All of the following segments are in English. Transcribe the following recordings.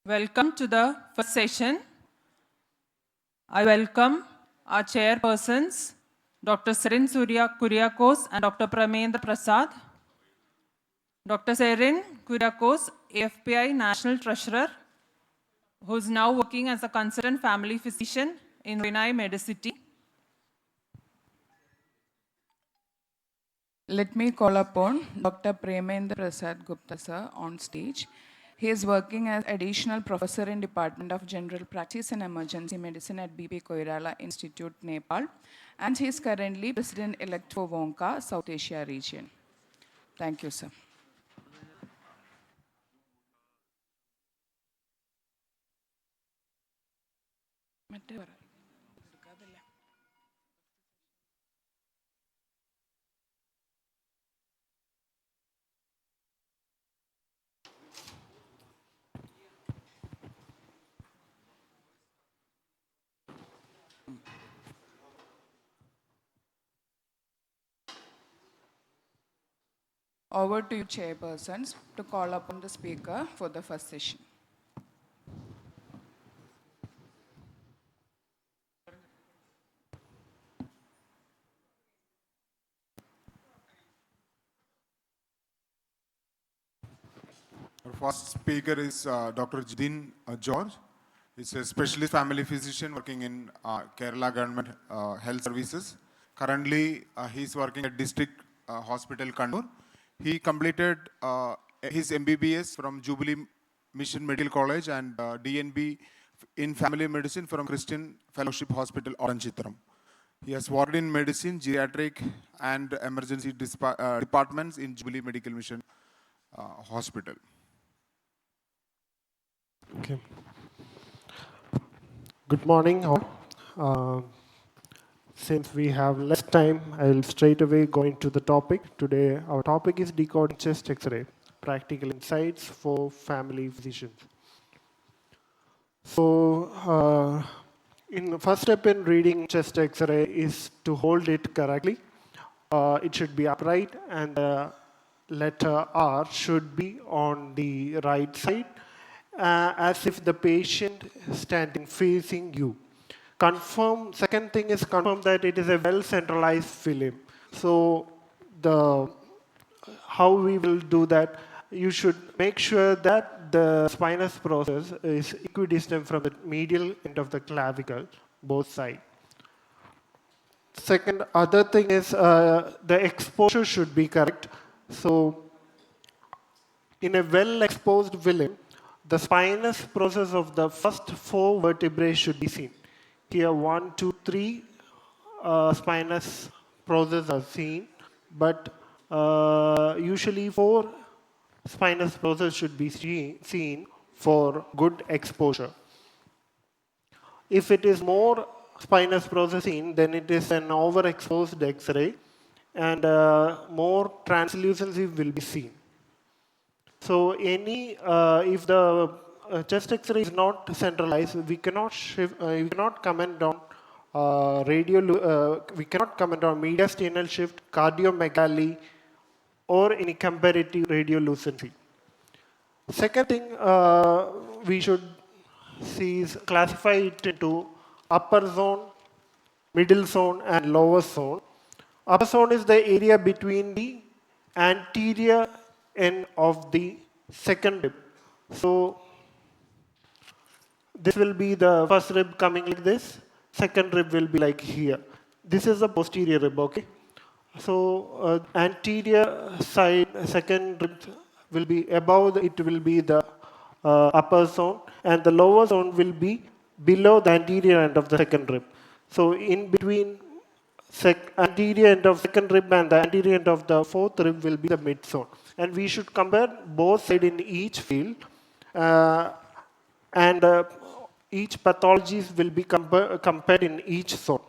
Welcome to the first session. I welcome our chairpersons, Dr. Serin Surya Kuriakos and Dr. Pramendra Prasad. Dr. Serin Kuriakos, AFPI National Treasurer, who is now working as a consultant family physician in Vinay Medicity. Let me call upon Dr. Pramendra Prasad Gupta sir on stage. He is working as additional professor in Department of General Practice and Emergency Medicine at AFPI Kerala Institute, Nepal, and he is currently President-elect for WONCA, South Asia region. Thank you, sir. Over to you, chairpersons, to call upon the speaker for the first session. Our first speaker is Dr. Jidin George. He's a specialist family physician working in Kerala Government Health Services. Currently, he's working at District Hospital Kannur. He completed his MBBS from Jubilee Mission Medical College and DNB in Family Medicine from Christian Fellowship Hospital, Oranchitram. He has worked in medicine, geriatric, and emergency departments in Jubilee Medical Mission Hospital. Okay. Good morning, all. Since we have less time, I'll straight away go into the topic. Today, our topic is decoding chest X-ray, practical insights for family physicians. So, in the first step in reading chest X-ray is to hold it correctly. It should be upright, and the letter R should be on the right side, as if the patient is standing facing you. Second thing is confirm that it is a well-centralized film. So how we will do that, you should make sure that the spinous process is equidistant from the medial end of the clavicle, both sides. Second, other thing is the exposure should be correct. So in a well-exposed film, the spinous process of the first 4 vertebrae should be seen. Here, 1, 2, 3 spinous processes are seen, but usually 4 spinous processes should be seen for good exposure. If it is more spinous processing, then it is an overexposed X-ray, and more translucency will be seen. So if the chest X-ray is not centralized, we cannot comment on we cannot comment on mediastinal shift, cardiomegaly, or any comparative radiolucency. Second thing we should see is classify it into upper zone, middle zone, and lower zone. Upper zone is the area between the anterior end of the second rib. So this will be the first rib coming like this. Second rib will be like here. This is the posterior rib, okay? So anterior side, second rib will be above, it will be the upper zone, and the lower zone will be below the anterior end of the second rib. So in between anterior end of second rib and the anterior end of the fourth rib will be the mid zone. And we should compare both sides in each field, and each pathologies will be compared in each zone.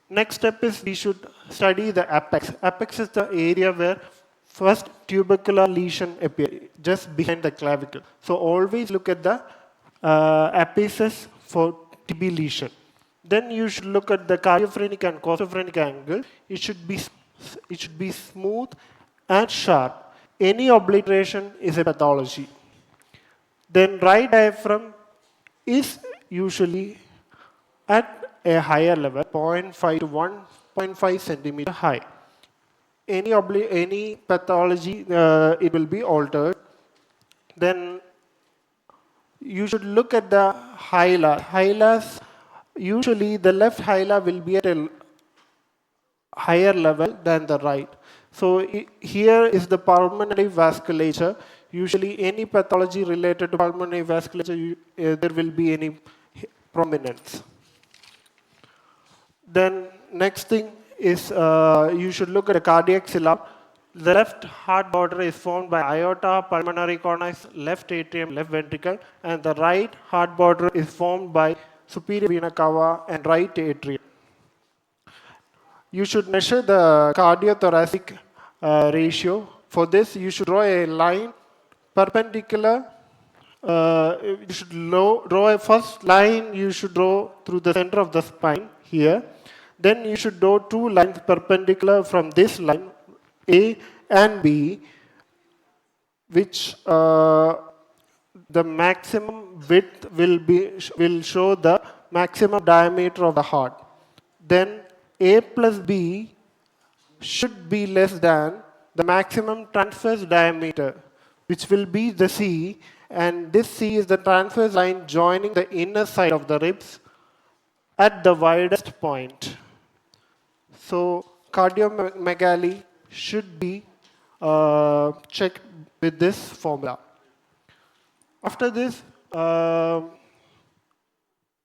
Next step is we should study the apex. Apex is the area where first tubercular lesion appears, just behind the clavicle. So always look at the apices for TB lesion. Then you should look at the cardiophrenic and cosophrenic angle. It should be smooth and sharp. Any obliteration is a pathology. Then right diaphragm is usually at a higher level, 0.5 to 1.5 centimeter high. Any pathology, it will be altered. Then you should look at the hyla. Hylas, usually the left hyla will be at a higher level than the right. So here is the pulmonary vasculature. Usually any pathology related to pulmonary vasculature, there will be any prominence. Then next thing is you should look at a cardiac syllab. The left heart border is formed by aorta, pulmonary conus, left atrium, left ventricle, and the right heart border is formed by superior vena cava and right atrium. You should measure the cardiothoracic ratio. For this, you should draw a line perpendicular. You should draw a first line you should draw through the center of the spine here. Then you should draw two lines perpendicular from this line, A and B, which the maximum width will show the maximum diameter of the heart. Then A plus B should be less than the maximum transverse diameter, which will be the C, and this C is the transverse line joining the inner side of the ribs at the widest point. So cardiomegaly should be checked with this formula. After this,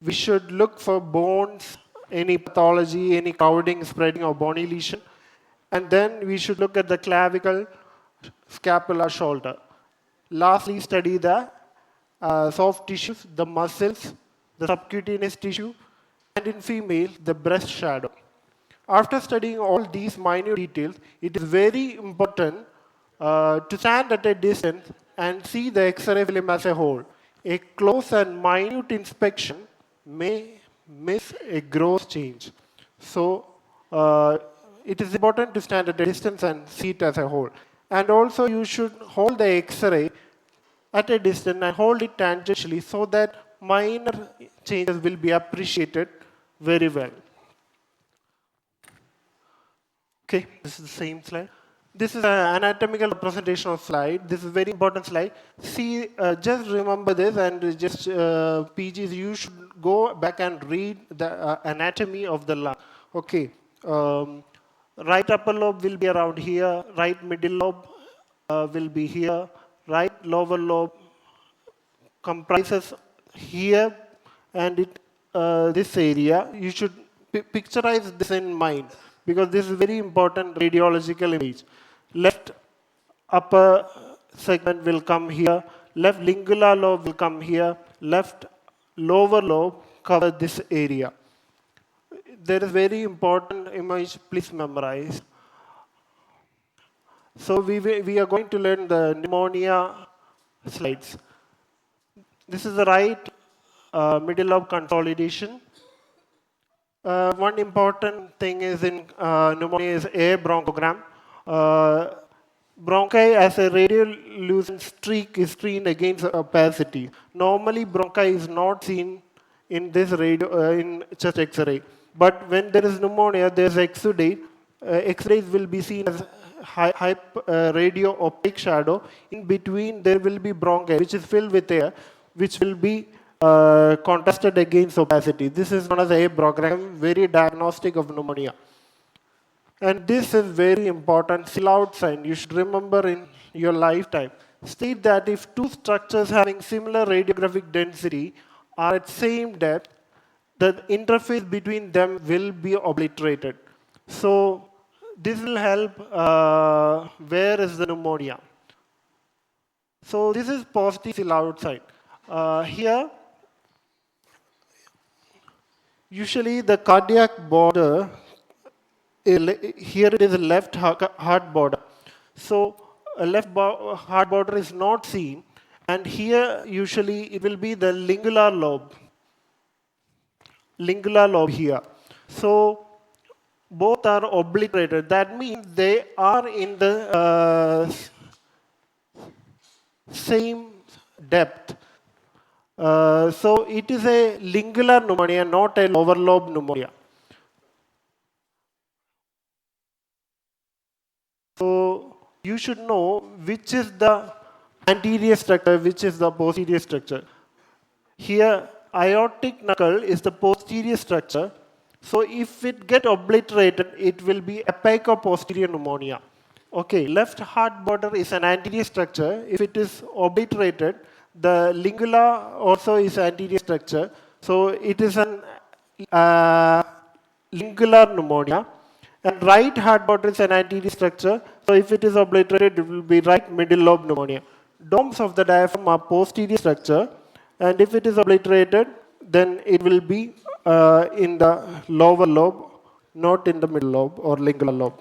we should look for bones, any pathology, any crowding, spreading, or bony lesion. And then we should look at the clavicle, scapula, shoulder. Lastly, study the soft tissues, the muscles, the subcutaneous tissue, and in female, the breast shadow. After studying all these minute details, it is very important to stand at a distance and see the X-ray film as a whole. A close and minute inspection may miss a gross change. So it is important to stand at a distance and see it as a whole. And also you should hold the X-ray at a distance and hold it tangentially so that minor changes will be appreciated very well. Okay, this is the same slide. This is an anatomical representation of slide. This is a very important slide. See, just remember this and just PGs, you should go back and read the anatomy of the lung. Okay, right upper lobe will be around here, right middle lobe will be here, right lower lobe comprises here and this area. You should picturize this in mind because this is very important radiological image. Left upper segment will come here, left lingular lobe will come here, left lower lobe cover this area. There is very important image, please memorize. So we are going to learn the pneumonia slides. This is the right middle lobe consolidation. One important thing is in pneumonia is a bronchogram. Bronchi as a radiolucent streak is seen against opacity. Normally, bronchi is not seen in this in chest X-ray. But when there is pneumonia, there is exudate. X-rays will be seen as radio opaque shadow. In between, there will be bronchi, which is filled with air, which will be contrasted against opacity. This is known as a bronchogram, very diagnostic of pneumonia. And this is very important, Silhouette sign. You should remember in your lifetime. State that if two structures having similar radiographic density are at same depth, the interface between them will be obliterated. So this will help where is the pneumonia. So this is positive Silhouette sign. Here, usually the cardiac border, here it is a left heart border. So a left heart border is not seen. And here, usually, it will be the lingular lobe. Lingular lobe here. So both are obliterated. That means they are in the same depth. So it is a lingular pneumonia, not a lower lobe pneumonia. So you should know which is the anterior structure, which is the posterior structure. Here, aortic knuckle is the posterior structure. So if it get obliterated, it will be apico-posterior pneumonia. Okay, left heart border is an anterior structure. If it is obliterated, the lingula also is anterior structure. So it is an lingular pneumonia. And right heart border is an anterior structure. So if it is obliterated, it will be right middle lobe pneumonia. Domes of the diaphragm are posterior structure. And if it is obliterated, then it will be in the lower lobe, not in the middle lobe or lingular lobe.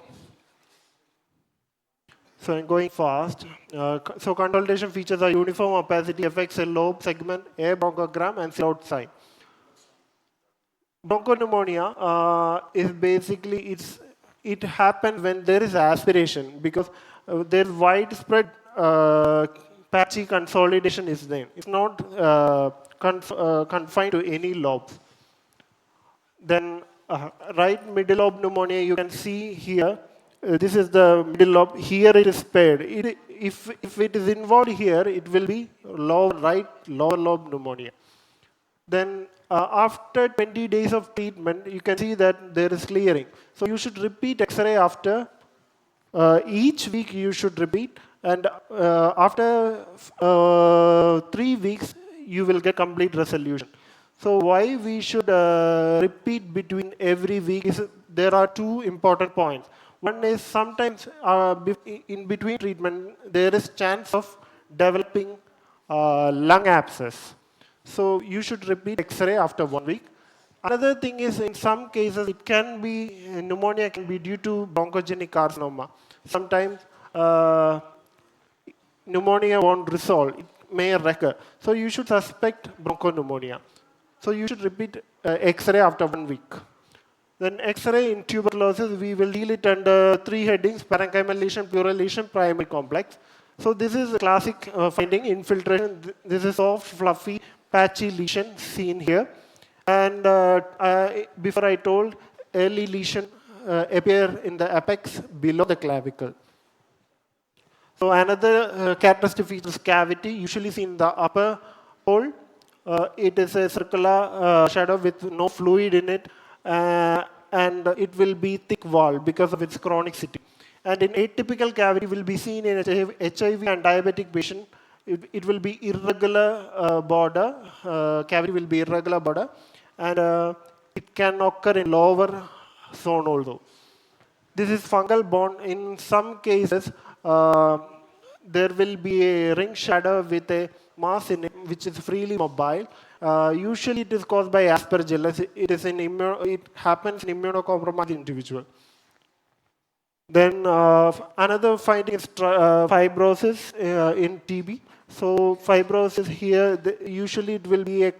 So I'm going fast. So consolidation features are uniform opacity, affects a lobe segment, a bronchogram, and slough sign. Bronchopneumonia is basically it happens when there is aspiration because there is widespread patchy consolidation is there. It's not confined to any lobes. Then right middle lobe pneumonia, you can see here. This is the middle lobe. Here it is paired. If it is involved here, it will be lower lobe pneumonia. Then after 20 days of treatment, you can see that there is clearing. So you should repeat X-ray after each week. You should repeat, and after 3 weeks, you will get complete resolution. So why we should repeat between every week is there are two important points. One is sometimes in between treatment, there is chance of developing lung abscess. So you should repeat X-ray after 1 week. Another thing is in some cases, it can be, pneumonia can be due to bronchogenic carcinoma. Sometimes pneumonia won't resolve, it may recur. So you should suspect bronchopneumonia. So you should repeat X-ray after 1 week. Then X-ray in tuberculosis, we will deal it under 3 headings: parenchymal lesion, pleural lesion, primary complex. So this is a classic finding, infiltration. This is soft, fluffy, patchy lesion seen here. And before I told, early lesion appear in the apex below the clavicle. So another characteristic feature is cavity, usually seen in the upper hole. It is a circular shadow with no fluid in it, and it will be thick wall because of its chronicity. And in atypical cavity will be seen in HIV and diabetic patient. It will be irregular border, cavity will be irregular border, and it can occur in lower zone also. This is fungal bone. In some cases, there will be a ring shadow with a mass in it, which is freely mobile. Usually, it is caused by aspergillus. It happens in immunocompromised individual. Then another finding is fibrosis in TB. So fibrosis here, usually it will be a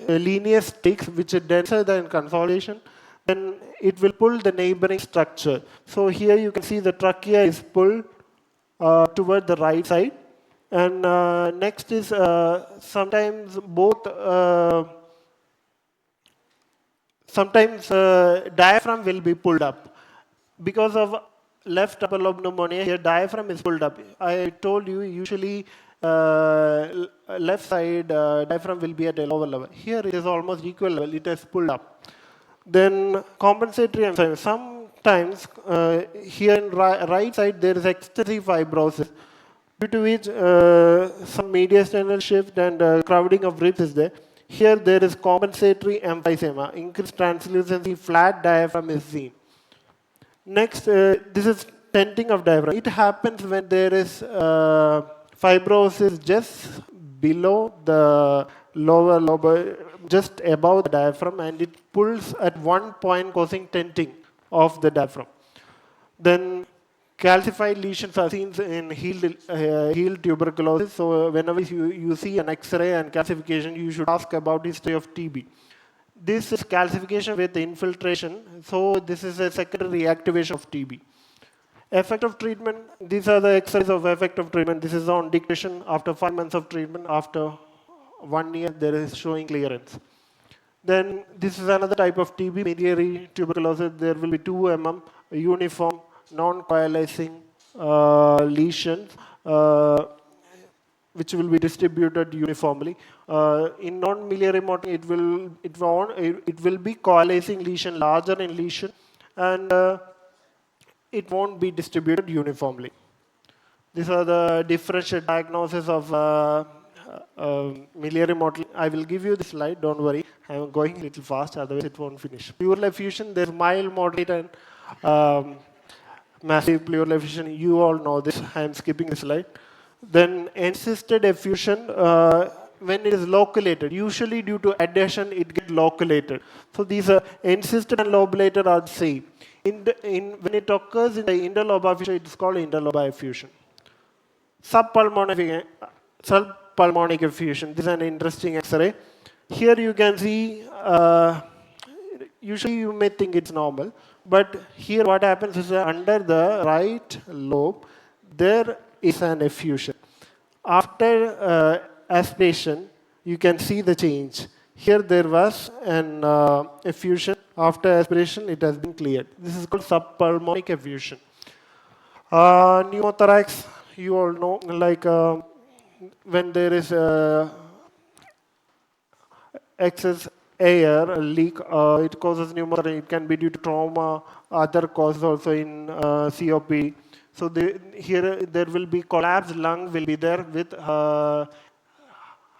linear stakes which is denser than consolidation. Then it will pull the neighboring structure. So here you can see the trachea is pulled toward the right side. And next is sometimes diaphragm will be pulled up. Because of left upper lobe pneumonia, here diaphragm is pulled up. I told you usually left side diaphragm will be at a lower level. Here it is almost equal level, it is pulled up. Then compensatory enzyme. Sometimes here in right side there is excessive fibrosis, due to which some mediastinal shift and crowding of ribs is there. Here there is compensatory emphysema, increased translucency, flat diaphragm is seen. Next, this is tenting of diaphragm. It happens when there is fibrosis just below the lower lobe, just above the diaphragm, and it pulls at one point, causing tenting of the diaphragm. Then calcified lesions are seen in healed tuberculosis. So whenever you see an X-ray and calcification, you should ask about history of TB. This is calcification with infiltration. So this is a secondary reactivation of TB. Effective treatment, these are the exercises of effective treatment. This is on dictation after 5 months of treatment. After 1 year, there is showing clearance. Then this is another type of TB, miliary tuberculosis. There will be 2 mm uniform, non-coalescing lesions, which will be distributed uniformly. In non-miliary mode, it will be coalescing lesion, larger in lesion, and it won't be distributed uniformly. These are the differential diagnosis of miliary model. I will give you the slide, don't worry. I'm going a little fast, otherwise it won't finish. Pleural effusion, there's mild, moderate, and massive pleural effusion. You all know this. I'm skipping the slide. Then encysted effusion, when it is loculated, usually due to adhesion, it gets loculated. So these are encysted and lobulated are the same. When it occurs in the interlobar effusion, it is called interlobar effusion. Subpulmonic effusion. This is an interesting X-ray. Here you can see, usually you may think it's normal, but here what happens is under the right lobe, there is an effusion. After aspiration, you can see the change. Here there was an effusion. After aspiration, it has been cleared. This is called subpulmonic effusion. Pneumothorax, you all know, like when there is excess air leak, it causes pneumothorax. It can be due to trauma, other causes also in COPD. So here there will be collapsed lung will be there with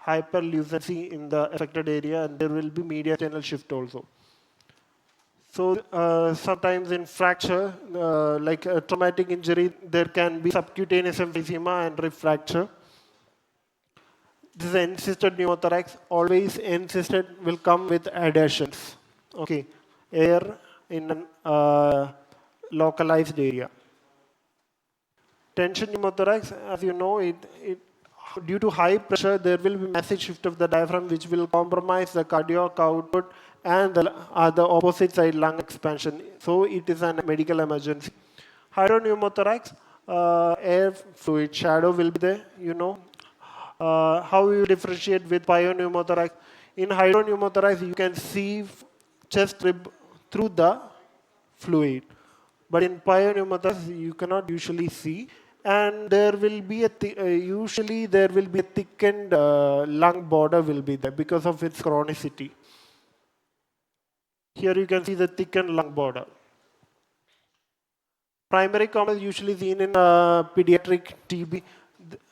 hyperlucency in the affected area, and there will be mediastinal shift also. So sometimes in fracture, like a traumatic injury, there can be subcutaneous emphysema and rib fracture. This is encysted pneumothorax. Always encysted will come with adhesions. Okay, air in a localized area. Tension pneumothorax, as you know, due to high pressure, there will be massive shift of the diaphragm, which will compromise the cardiac output and the opposite side lung expansion. So it is a medical emergency. Hydropneumothorax, air fluid shadow will be there, you know. How you differentiate with pyoneumothorax? In hydropneumothorax, you can see chest rib through the fluid. But in pyoneumothorax, you cannot usually see. And there will be usually there will be a thickened lung border will be there because of its chronicity. Here you can see the thickened lung border. Primary complex usually seen in pediatric TB.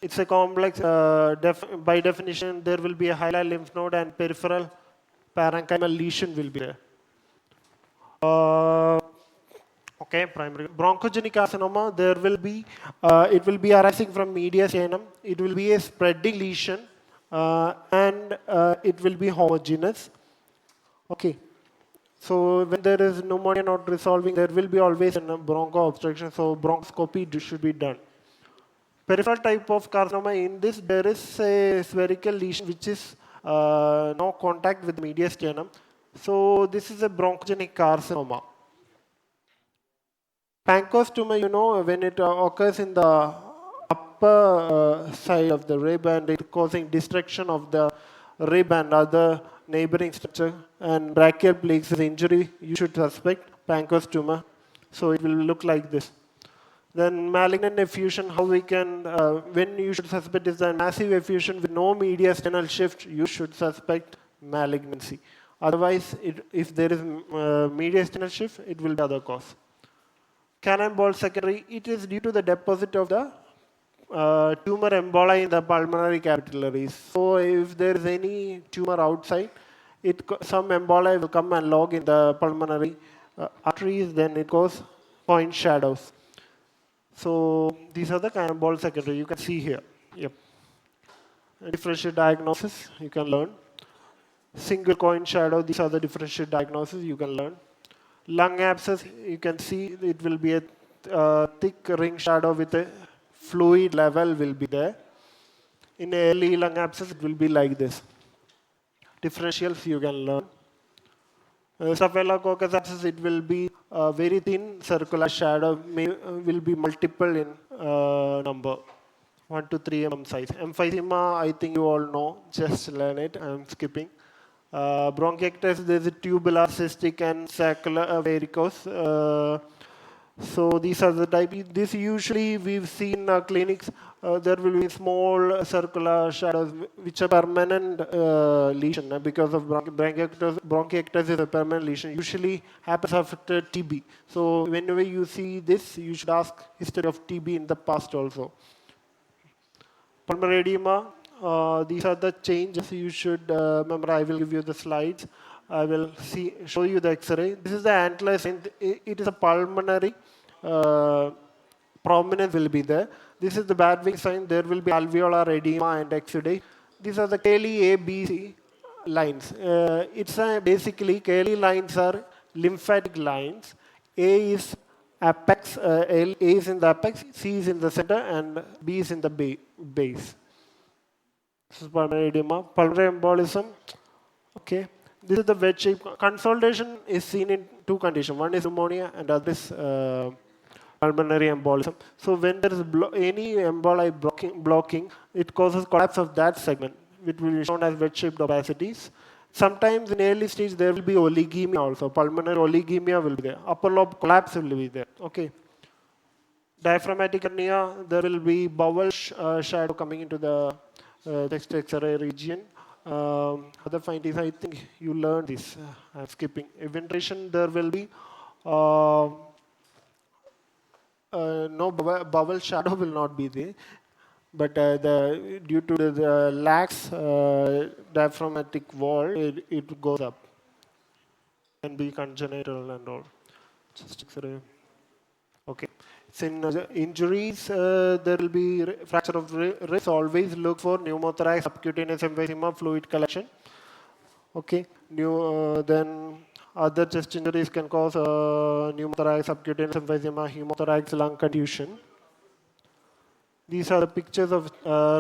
It's a complex, by definition, there will be a hilar lymph node and peripheral parenchymal lesion will be there. Okay, primary. Bronchogenic carcinoma, there will be, it will be arising from mediastinum. It will be a spreading lesion, and it will be homogeneous. Okay. So when there is pneumonia not resolving, there will be always a broncho obstruction. So bronchoscopy should be done. Peripheral type of carcinoma, in this there is a spherical lesion which is no contact with mediastinum. So this is a bronchogenic carcinoma. Pancreas tumor, you know, when it occurs in the upper side of the rib and it causing destruction of the rib and other neighboring structure, and brachial plexus injury, you should suspect pancreas tumor. So it will look like this. Then malignant effusion, how we can, when you should suspect is a massive effusion with no mediastinal shift, you should suspect malignancy. Otherwise, if there is mediastinal shift, it will be other cause. Cannonball secondary, it is due to the deposit of the tumor emboli in the pulmonary capillaries. So if there is any tumor outside, some emboli will come and log in the pulmonary arteries, then it goes point shadows. So these are the cannonball secondary, you can see here. Yep. Differential diagnosis, you can learn. Single coin shadow, these are the differential diagnosis you can learn. Lung abscess, you can see it will be a thick ring shadow with a fluid level will be there. In early lung abscess, it will be like this. Differentials you can learn. Staphylococcus abscess, it will be a very thin circular shadow, will be multiple in number, 1 to 3 mm size. Emphysema, I think you all know, just learn it, I'm skipping. Bronchiectasis, there is a tubular, cystic, and saccular varicose. So these are the type. This usually we've seen clinics. There will be small circular shadows which are permanent lesion because of bronchiectasis. Bronchiectasis is a permanent lesion. Usually happens after TB. So whenever you see this, you should ask history of TB in the past also. Pulmonary edema. These are the changes you should remember. I will give you the slides. I will show you the X-ray. This is the antler sign. It is a pulmonary prominence will be there. This is the bad wing sign. There will be alveolar edema and exudate. These are the Kelly A, B, C lines. Basically Kelly lines are lymphatic lines. A is apex. A is in the apex. C is in the center, and B is in the base. This is pulmonary edema. Pulmonary embolism. Okay. This is the wedge shape. Consolidation is seen in two conditions. One is pneumonia and other is pulmonary embolism. So when there is any emboli blocking, it causes collapse of that segment, which will be shown as wedge-shaped opacities. Sometimes in early stage there will be oligemia also. Pulmonary oligemia will be there. Upper lobe collapse will be there. Okay. Diaphragmatic hernia, there will be bowel shadow coming into the text X-ray region. Other findings, I think you learned this. I'm skipping. Eventuation, there will be no bowel shadow will not be there, but due to the lax diaphragmatic wall, it goes up. Can be congenital and all. Just X-ray. Okay. So in injuries, there will be fracture of wrist. Always look for pneumothorax, subcutaneous emphysema, fluid collection. Okay. Then other chest injuries can cause pneumothorax, subcutaneous emphysema, hemothorax, lung contusion. These are the pictures of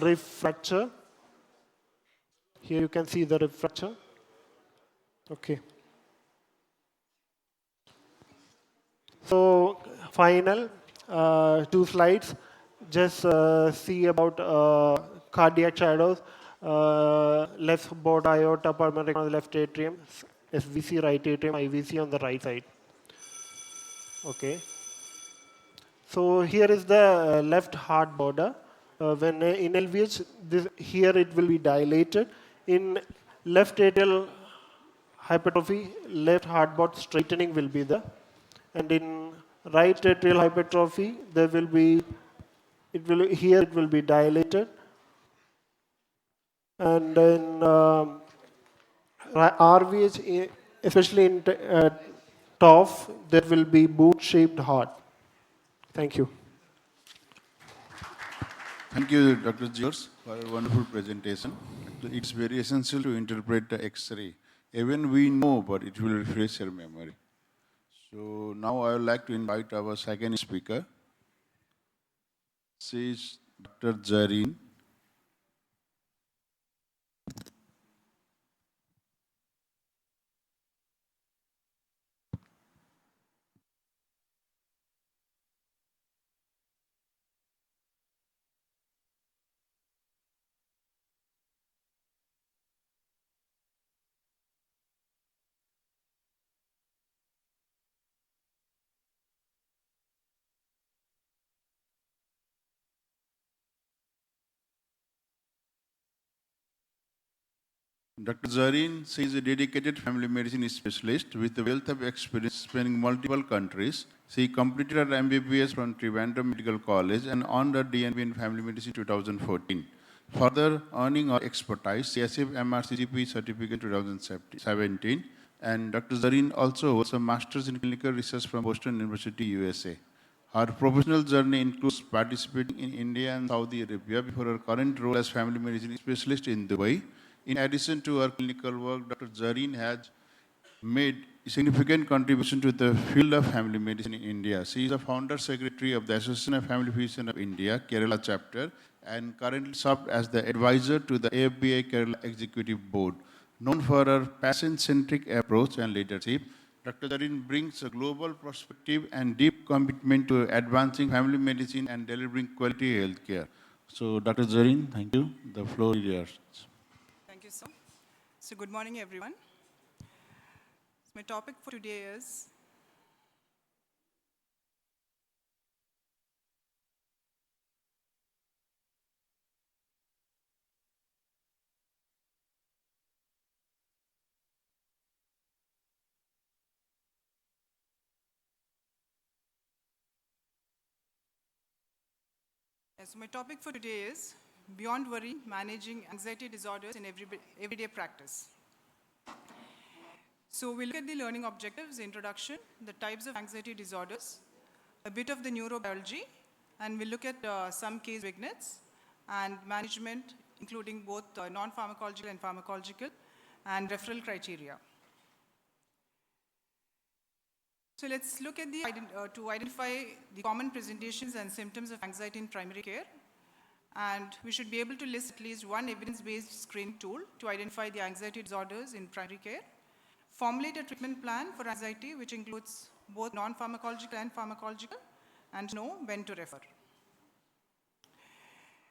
rib fracture. Here you can see the rib fracture. Okay. So final 2 slides. Just see about cardiac shadows. Left board aorta, pulmonary on the left atrium, SVC right atrium, IVC on the right side. Okay. So here is the left heart border. When in LVH, here it will be dilated. In left atrial hypertrophy, left heart board straightening will be there. And in right atrial hypertrophy, there will be, here it will be dilated. And in RVH, especially in TOF, there will be boot-shaped heart. Thank you. Thank you, Dr. George, for a wonderful presentation. It's very essential to interpret the X-ray. Even we know, but it will refresh your memory. So now I would like to invite our second speaker. She is Dr. Zareen. Dr. Zareen, she is a dedicated family medicine specialist with a wealth of experience spanning multiple countries. She completed her MBBS from Trivandrum Medical College and earned her DNB in family medicine in 2014. Further earning her expertise, she achieved MRCGP certificate in 2017. And Dr. Zareen also holds a master's in clinical research from Boston University, USA. Her professional journey includes participating in India and Saudi Arabia before her current role as family medicine specialist in Dubai. In addition to her clinical work, Dr. Zareen has made a significant contribution to the field of family medicine in India. She is the founder secretary of the Association of Family Physicians of India, Kerala Chapter, and currently serves as the advisor to the AFPI Kerala Executive Board. Known for her patient-centric approach and leadership, Dr. Zareen brings a global perspective and deep commitment to advancing family medicine and delivering quality health care. So, Dr. Zareen, thank you. The floor is yours. Thank you, sir. So good morning, everyone. So my topic for today is Beyond Worry, Managing Anxiety Disorders in Everyday Practice. So we'll look at the learning objectives, introduction, the types of anxiety disorders, a bit of the neurobiology, and we'll look at some case vignettes and management, including both non-pharmacological and pharmacological, and referral criteria. So let's look at to identify the common presentations and symptoms of anxiety in primary care. And we should be able to list at least one evidence-based screening tool to identify the anxiety disorders in primary care. Formulate a treatment plan for anxiety, which includes both non-pharmacological and pharmacological, and know when to refer.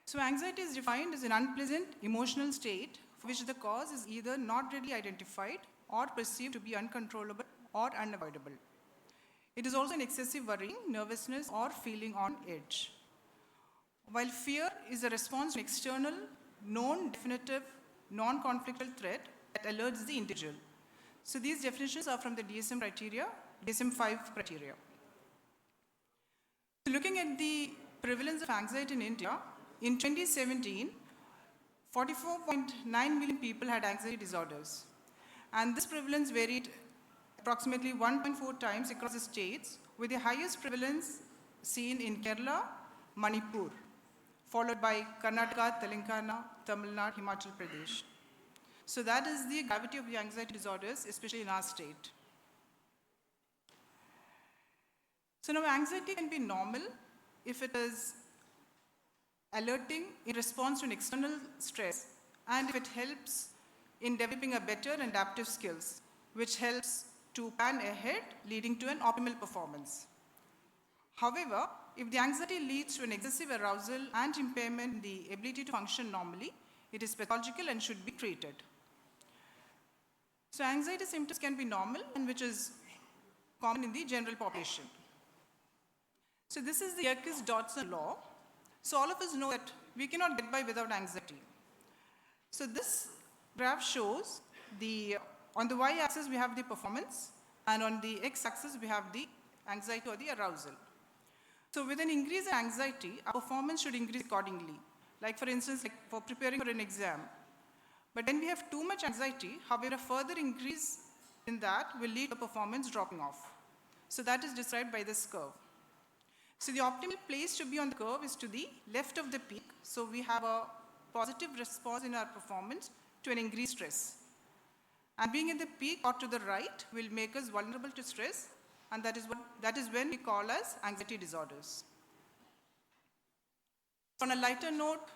So anxiety is defined as an unpleasant emotional state for which the cause is either not readily identified or perceived to be uncontrollable or unavoidable. It is also an excessive worrying, nervousness, or feeling on edge. While fear is a response to external, known, definitive, non-conflictual threat that alerts the individual. So these definitions are from the DSM criteria, DSM-5 criteria. So looking at the prevalence of anxiety in India, in 2017, 44.9 million people had anxiety disorders. And this prevalence varied approximately 1.4 times across the states, with the highest prevalence seen in Kerala, Manipur, followed by Karnataka, Telangana, Tamil Nadu, Himachal Pradesh. So that is the gravity of the anxiety disorders, especially in our state. So now anxiety can be normal if it is alerting in response to an external stress, and if it helps in developing a better and adaptive skills, which helps to plan ahead, leading to an optimal performance. However, if the anxiety leads to an excessive arousal and impairment in the ability to function normally, it is pathological and should be treated. So anxiety symptoms can be normal, and which is common in the general population. So this is the Yerkes-Dodson law. So all of us know that we cannot get by without anxiety. So this graph shows on the y-axis we have the performance, and on the x-axis we have the anxiety or the arousal. So with an increase in anxiety, our performance should increase accordingly. Like for instance, like for preparing for an exam. But when we have too much anxiety, however, a further increase in that will lead to performance dropping off. So that is described by this curve. So the optimal place to be on the curve is to the left of the peak. So we have a positive response in our performance to an increased stress. And being at the peak or to the right will make us vulnerable to stress, and that is when we call as anxiety disorders. On a lighter note,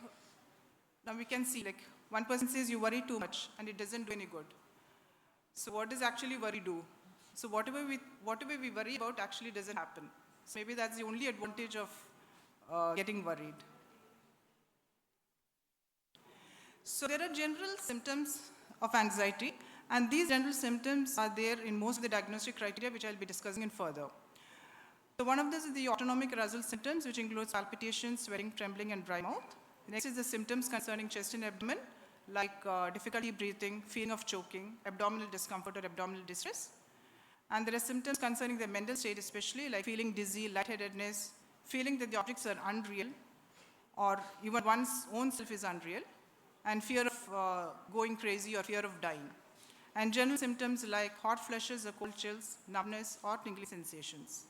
now we can see like one person says you worry too much and it doesn't do any good. So what does actually worry do? So whatever we worry about actually doesn't happen. So maybe that's the only advantage of getting worried. So there are general symptoms of anxiety, and these general symptoms are there in most of the diagnostic criteria, which I'll be discussing in further. So one of these is the autonomic arousal symptoms, which includes palpitations, sweating, trembling, and dry mouth. Next is the symptoms concerning chest and abdomen, like difficulty breathing, feeling of choking, abdominal discomfort or abdominal distress. And there are symptoms concerning the mental state, especially like feeling dizzy, lightheadedness, feeling that the objects are unreal, or even one's own self is unreal, and fear of going crazy or fear of dying. And general symptoms like hot flushes or cold chills, numbness, or tingling sensations.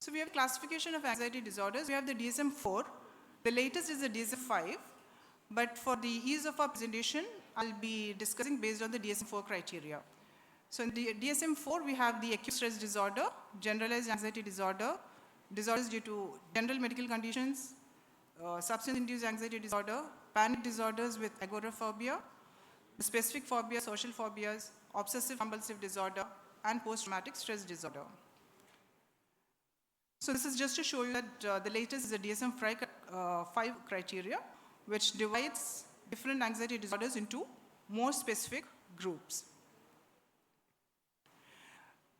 So we have classification of anxiety disorders. We have the DSM-4. The latest is the DSM-5. But for the ease of our presentation, I'll be discussing based on the DSM-4 criteria. So in the DSM-4, we have the acute stress disorder, generalized anxiety disorder, disorders due to general medical conditions, substance-induced anxiety disorder, panic disorders with agoraphobia, the specific phobia, social phobias, obsessive compulsive disorder, and post-traumatic stress disorder. So this is just to show you that the latest is the DSM-5 criteria, which divides different anxiety disorders into more specific groups.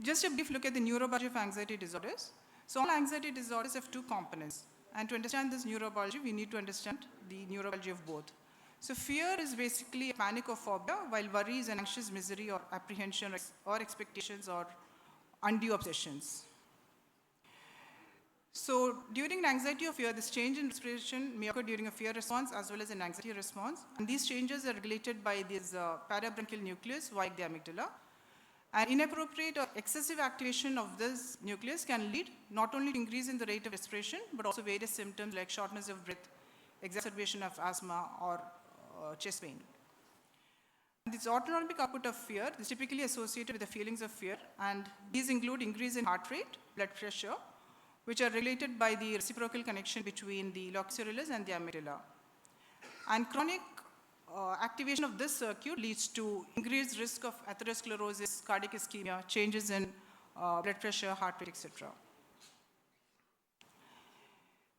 Just a brief look at the neurobiology of anxiety disorders. So all anxiety disorders have two components. And to understand this neurobiology, we need to understand the neurobiology of both. So fear is basically a panic or phobia, while worry is an anxious misery or apprehension or expectations or undue obsessions. So during an anxiety or fear, this change in respiration may occur during a fear response as well as an anxiety response. And these changes are regulated by this parabronchial nucleus, like the amygdala. And inappropriate or excessive activation of this nucleus can lead not only to increase in the rate of respiration, but also various symptoms like shortness of breath, exacerbation of asthma, or chest pain. This autonomic output of fear is typically associated with the feelings of fear, and these include increase in heart rate, blood pressure, which are related by the reciprocal connection between the locus coeruleus and the amygdala. And chronic activation of this circuit leads to increased risk of atherosclerosis, cardiac ischemia, changes in blood pressure, heart rate, etc.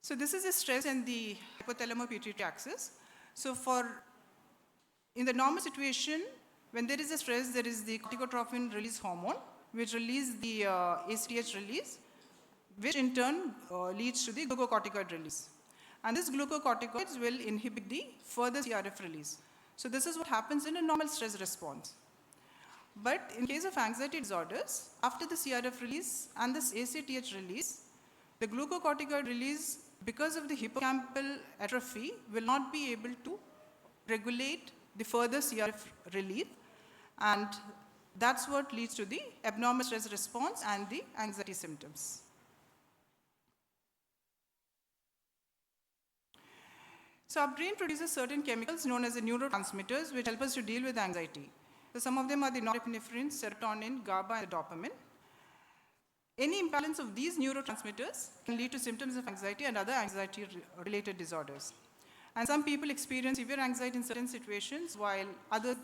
So this is the stress in the hypothalamo-pituitary axis. So in the normal situation, when there is a stress, there is the corticotrophin release hormone, which releases the ACTH release, which in turn leads to the glucocorticoid release. And these glucocorticoids will inhibit the further CRF release. So this is what happens in a normal stress response. But in case of anxiety disorders, after the CRF release and this ACTH release, the glucocorticoid release, because of the hippocampal atrophy, will not be able to regulate the further CRF relief, and that's what leads to the abnormal stress response and the anxiety symptoms. So our brain produces certain chemicals known as the neurotransmitters, which help us to deal with anxiety. So some of them are the norepinephrine, serotonin, GABA, and dopamine. Any imbalance of these neurotransmitters can lead to symptoms of anxiety and other anxiety-related disorders. And some people experience severe anxiety in certain situations, while others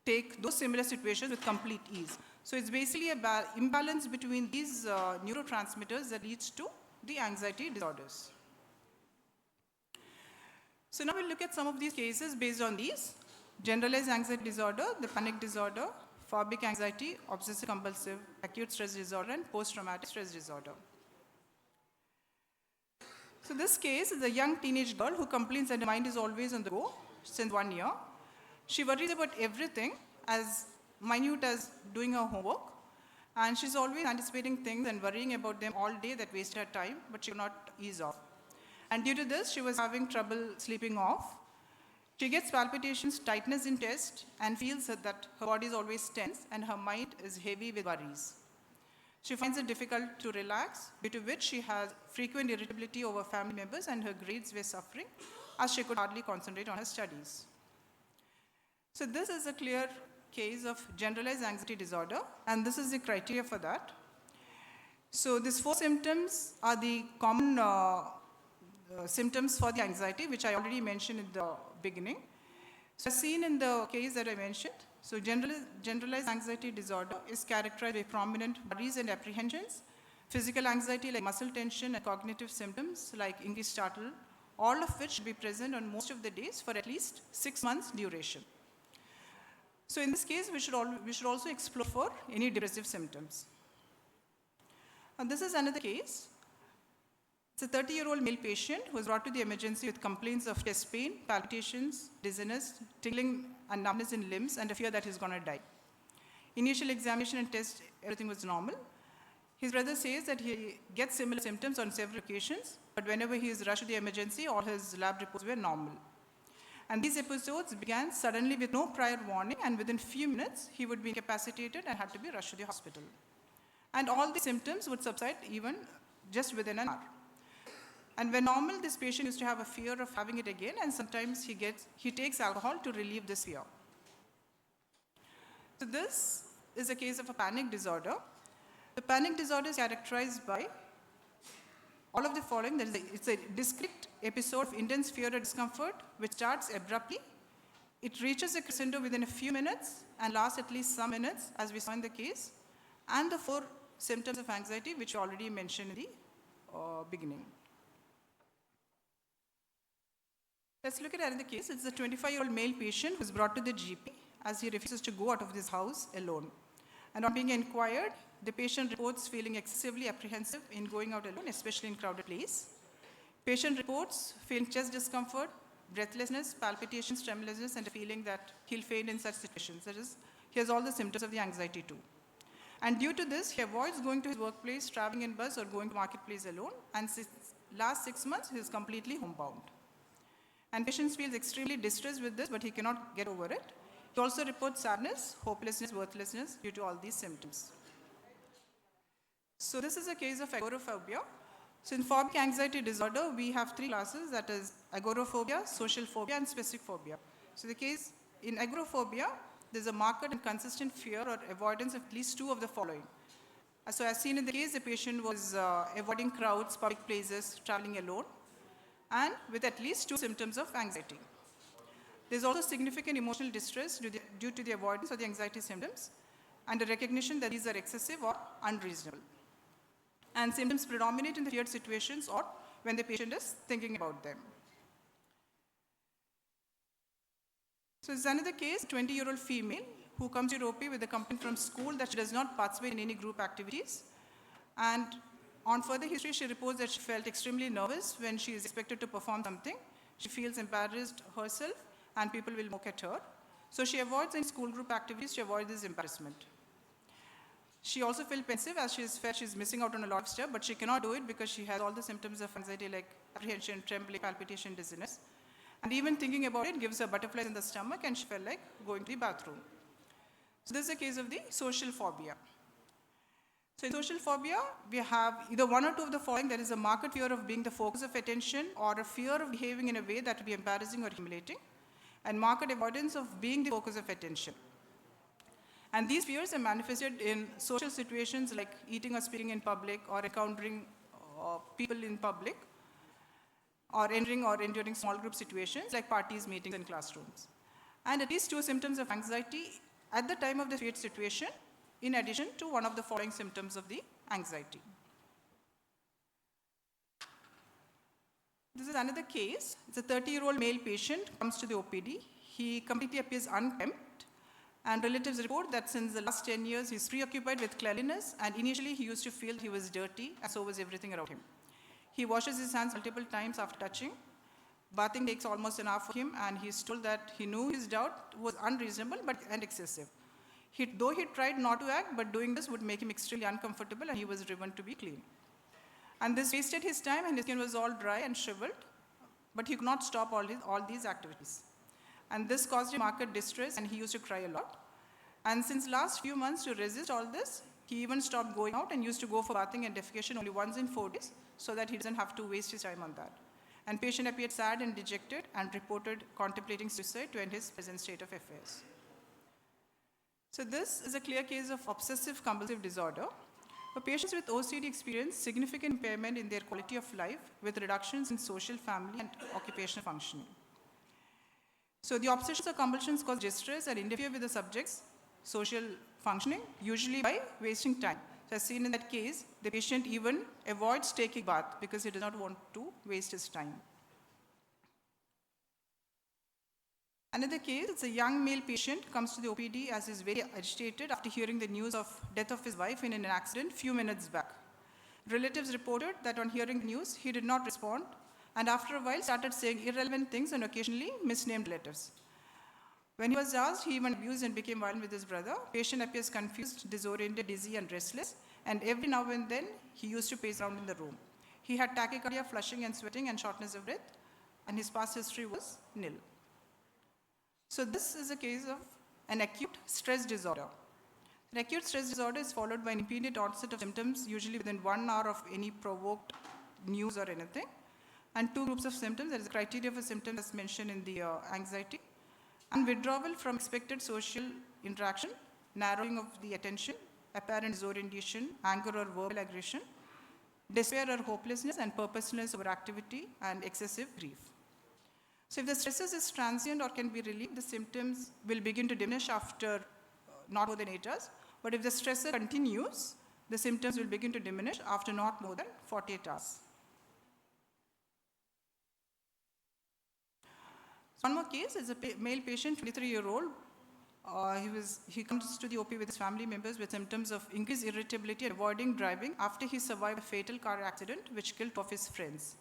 take those similar situations with complete ease. So it's basically an imbalance between these neurotransmitters that leads to the anxiety disorders. So now we'll look at some of these cases based on these: generalized anxiety disorder, the panic disorder, phobic anxiety, obsessive compulsive, acute stress disorder, and post-traumatic stress disorder. So this case is a young teenage girl who complains that her mind is always on the go since 1 year. She worries about everything, as minute as doing her homework, and she's always anticipating things and worrying about them all day that waste her time, but she could not ease off. And due to this, she was having trouble sleeping off. She gets palpitations, tightness in chest, and feels that her body is always tense and her mind is heavy with worries. She finds it difficult to relax, due to which she has frequent irritability over family members, and her grades were suffering as she could hardly concentrate on her studies. So this is a clear case of generalized anxiety disorder, and this is the criteria for that. So these 4 symptoms are the common symptoms for the anxiety, which I already mentioned in the beginning. So as seen in the case that I mentioned, so generalized anxiety disorder is characterized by prominent worries and apprehensions, physical anxiety like muscle tension, and cognitive symptoms like increased startle, all of which should be present on most of the days for at least 6 months duration. So in this case, we should also explore for any depressive symptoms. And this is another case. It's a 30-year-old male patient who was brought to the emergency with complaints of chest pain, palpitations, dizziness, tingling and numbness in limbs, and a fear that he's going to die. Initial examination and test, everything was normal. His brother says that he gets similar symptoms on several occasions, but whenever he is rushed to the emergency, all his lab reports were normal. And these episodes began suddenly with no prior warning, and within few minutes, he would be incapacitated and had to be rushed to the hospital. And all the symptoms would subside even just within an hour. And when normal, this patient used to have a fear of having it again, and sometimes he takes alcohol to relieve this fear. So this is a case of a panic disorder. The panic disorder is characterized by all of the following. It's a discrete episode of intense fear or discomfort, which starts abruptly, It reaches a crescendo within a few minutes and lasts at least some minutes, as we saw in the case, and the 4 symptoms of anxiety, which we already mentioned in the beginning. Let's look at another case. It's a 25-year-old male patient who is brought to the GP as he refuses to go out of his house alone. And on being inquired, the patient reports feeling excessively apprehensive in going out alone, especially in crowded place. Patient reports feeling chest discomfort, breathlessness, palpitations, tremulousness, and a feeling that he'll faint in such situations. That is, he has all the symptoms of the anxiety too. And due to this, he avoids going to his workplace, traveling in bus, or going to marketplace alone. And since last 6 months, he is completely homebound. And patient feels extremely distressed with this, but he cannot get over it. He also reports sadness, hopelessness, worthlessness due to all these symptoms. So this is a case of agoraphobia. So in phobic anxiety disorder, we have 3 classes, that is agoraphobia, social phobia, and specific phobia. So the case in agoraphobia, there's a marked and consistent fear or avoidance of at least 2 of the following. So as seen in the case, the patient was avoiding crowds, public places, traveling alone, and with at least 2 symptoms of anxiety. There's also significant emotional distress due to the avoidance of the anxiety symptoms and a recognition that these are excessive or unreasonable. And symptoms predominate in the feared situations or when the patient is thinking about them. So this is another case, 20-year-old female who comes to OP with a complaint from school that she does not participate in any group activities. And on further history, she reports that she felt extremely nervous when she is expected to perform something. She feels embarrassed herself and people will mock at her. So she avoids any school group activities to avoid this embarrassment. She also feels pensive as she felt she's missing out on a lot of stuff, but she cannot do it because she has all the symptoms of anxiety like apprehension, trembling, palpitation, dizziness. And even thinking about it gives her butterflies in the stomach and she felt like going to the bathroom. So this is a case of the social phobia. So in social phobia, we have either 1 or 2 of the following. There is a marked fear of being the focus of attention or a fear of behaving in a way that will be embarrassing or humiliating, and marked avoidance of being the focus of attention. And these fears are manifested in social situations like eating or speaking in public or encountering people in public or entering or enduring small group situations like parties, meetings, and classrooms. And at least 2 symptoms of anxiety at the time of the feared situation, in addition to 1 of the following symptoms of the anxiety. This is another case. It's a 30-year-old male patient comes to the OPD. He completely appears unkempt, and relatives report that since the last 10 years, he's preoccupied with cleanliness, and initially he used to feel he was dirty, and so was everything around him. He washes his hands multiple times after touching. Bathing takes almost an hour for him, and he's told that he knew his doubt was unreasonable and excessive. Though he tried not to act, but doing this would make him extremely uncomfortable, and he was driven to be clean. And this wasted his time, and his skin was all dry and shriveled, but he could not stop all these activities. And this caused him marked distress, and he used to cry a lot. And since last few months, to resist all this, he even stopped going out and used to go for bathing and defecation only once in 4 days, so that he doesn't have to waste his time on that. And patient appeared sad and dejected and reported contemplating suicide to end his present state of affairs. So this is a clear case of obsessive compulsive disorder. Patients with OCD experience significant impairment in their quality of life with reductions in social, family, and occupational functioning. So the obsessions or compulsions cause distress and interfere with the subject's social functioning, usually by wasting time. So as seen in that case, the patient even avoids taking bath because he does not want to waste his time. Another case, it's a young male patient comes to the OPD as he's very agitated after hearing the news of death of his wife in an accident few minutes back. Relatives reported that on hearing the news, he did not respond, and after a while started saying irrelevant things and occasionally misnamed relatives. When he was asked, he even abused and became violent with his brother. Patient appears confused, disoriented, dizzy, and restless, and every now and then, he used to pace around in the room. He had tachycardia, flushing and sweating, and shortness of breath, and his past history was nil. So this is a case of an acute stress disorder. An acute stress disorder is followed by an immediate onset of symptoms, usually within 1 hour of any provoked news or anything, and 2 groups of symptoms. There is a criteria for symptoms as mentioned in the anxiety, and withdrawal from expected social interaction, narrowing of the attention, apparent disorientation, anger or verbal aggression, despair or hopelessness, and purposelessness over activity, and excessive grief. So if the stresses is transient or can be relieved, the symptoms will begin to diminish after not more than 8 hours. But if the stressor continues, the symptoms will begin to diminish after not more than 48 hours. One more case is a male patient, 23-year-old. He comes to the OP with his family members with symptoms of increased irritability and avoiding driving after he survived a fatal car accident which killed two of his friends.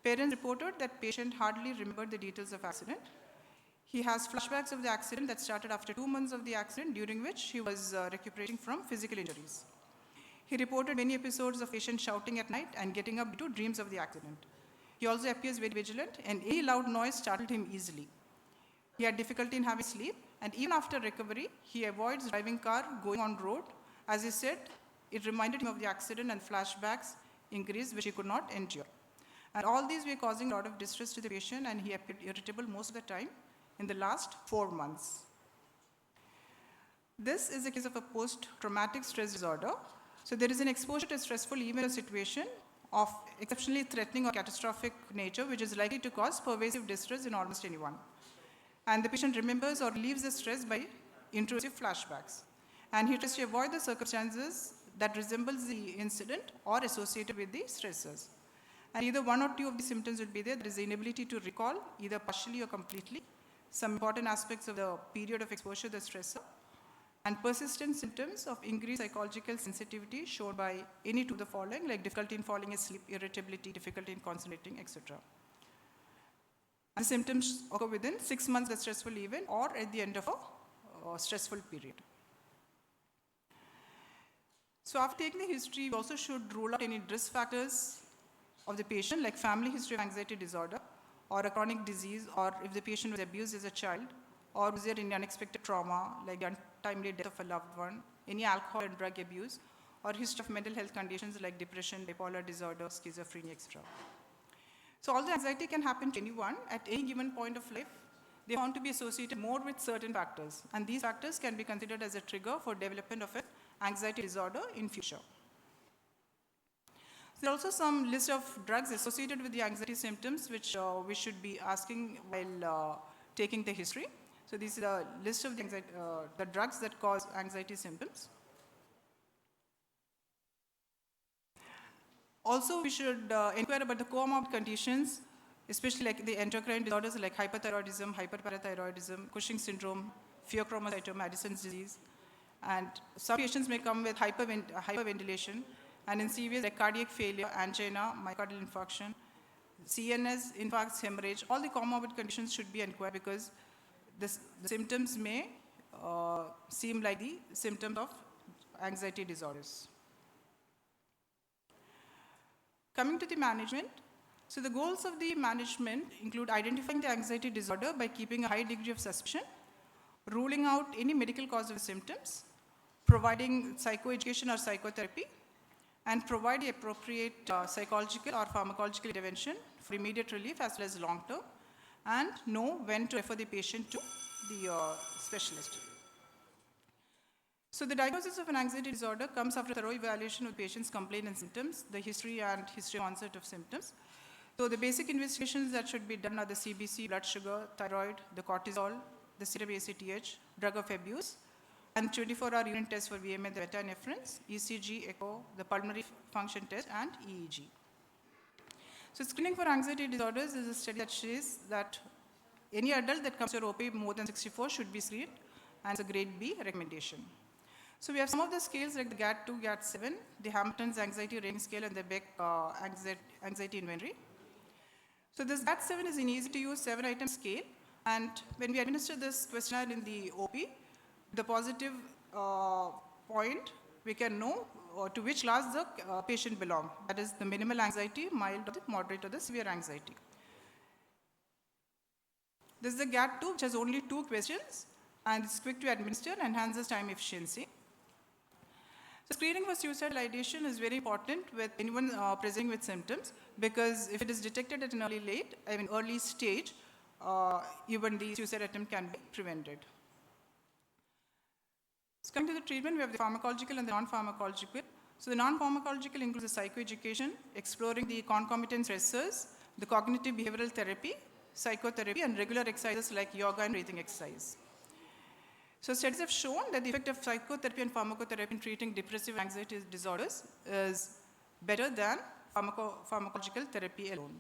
Parents reported that patient hardly remembered the details of accident. He has flashbacks of the accident that started after 2 months of the accident, during which he was recuperating from physical injuries. He reported many episodes of patient shouting at night and getting up due to dreams of the accident. He also appears very vigilant, and any loud noise startled him easily. He had difficulty in having sleep, and even after recovery, he avoids driving car, going on road. As he said, it reminded him of the accident and flashbacks increased, which he could not endure. And all these were causing a lot of distress to the patient, and he appeared irritable most of the time in the last 4 months. This is a case of a post-traumatic stress disorder. So there is an exposure to a stressful event or situation of exceptionally threatening or catastrophic nature, which is likely to cause pervasive distress in almost anyone. And the patient remembers or relieves the stress by intrusive flashbacks. And he tries to avoid the circumstances that resembles the incident or associated with the stressors. And either one or two of the symptoms will be there. There is the inability to recall, either partially or completely, some important aspects of the period of exposure to the stressor, and persistent symptoms of increased psychological sensitivity shown by any two of the following, like difficulty in falling asleep, irritability, difficulty in concentrating, etc. And the symptoms occur within 6 months of the stressful event or at the end of a stressful period. So after taking the history, we also should rule out any risk factors of the patient, like family history of anxiety disorder, or a chronic disease, or if the patient was abused as a child, or was there any unexpected trauma, like the untimely death of a loved one, any alcohol and drug abuse, or history of mental health conditions like depression, bipolar disorder, schizophrenia, etc. So although anxiety can happen to anyone at any given point of life, they want to be associated more with certain factors, and these factors can be considered as a trigger for development of an anxiety disorder in future. There are also some list of drugs associated with the anxiety symptoms which we should be asking while taking the history. So this is a list of the drugs that cause anxiety symptoms. Also, we should inquire about the comorbid conditions, especially like the endocrine disorders like hyperthyroidism, hyperparathyroidism, Cushing's syndrome, pheochromocytoma, Addison's disease. And some patients may come with hyperventilation, and in severe like cardiac failure, angina, myocardial infarction, CNS, infarcts, hemorrhage, all the comorbid conditions should be inquired because the symptoms may seem like the symptoms of anxiety disorders. Coming to the management, so the goals of the management include identifying the anxiety disorder by keeping a high degree of suspicion, ruling out any medical cause of the symptoms, providing psychoeducation or psychotherapy, and provide the appropriate psychological or pharmacological intervention for immediate relief as well as long term, and know when to refer the patient to the specialist. So the diagnosis of an anxiety disorder comes after thorough evaluation of the patient's complaint and symptoms, the history and history onset of symptoms. So the basic investigations that should be done are the CBC, blood sugar, thyroid, the cortisol, the serum ACTH, drug of abuse, and 24-hour urine test for VMA, the beta-nephrins, ECG, echo, the pulmonary function test, and EEG. So screening for anxiety disorders is a study that shows that any adult that comes to your OP more than 64 should be screened, and it's a grade B recommendation. So we have some of the scales like the GAD-2, GAD-7, the Hampton's anxiety rating scale, and the Beck anxiety inventory. So this GAD-7 is an easy-to-use 7-item scale, and when we administer this questionnaire in the OP, the positive point, we can know to which class the patient belongs. That is the minimal anxiety, mild, or the moderate, or the severe anxiety. This is the GAD-2, which has only 2 questions, and it's quick to administer and enhances time efficiency. So screening for suicidal ideation is very important with anyone presenting with symptoms, because if it is detected at an early stage, even the suicide attempt can be prevented. So coming to the treatment, we have the pharmacological and the non-pharmacological. So the non-pharmacological includes the psychoeducation, exploring the concomitant stressors, the cognitive behavioral therapy, psychotherapy, and regular exercises like yoga and breathing exercise. So studies have shown that the effect of psychotherapy and pharmacotherapy in treating depressive anxiety disorders is better than pharmacological therapy alone.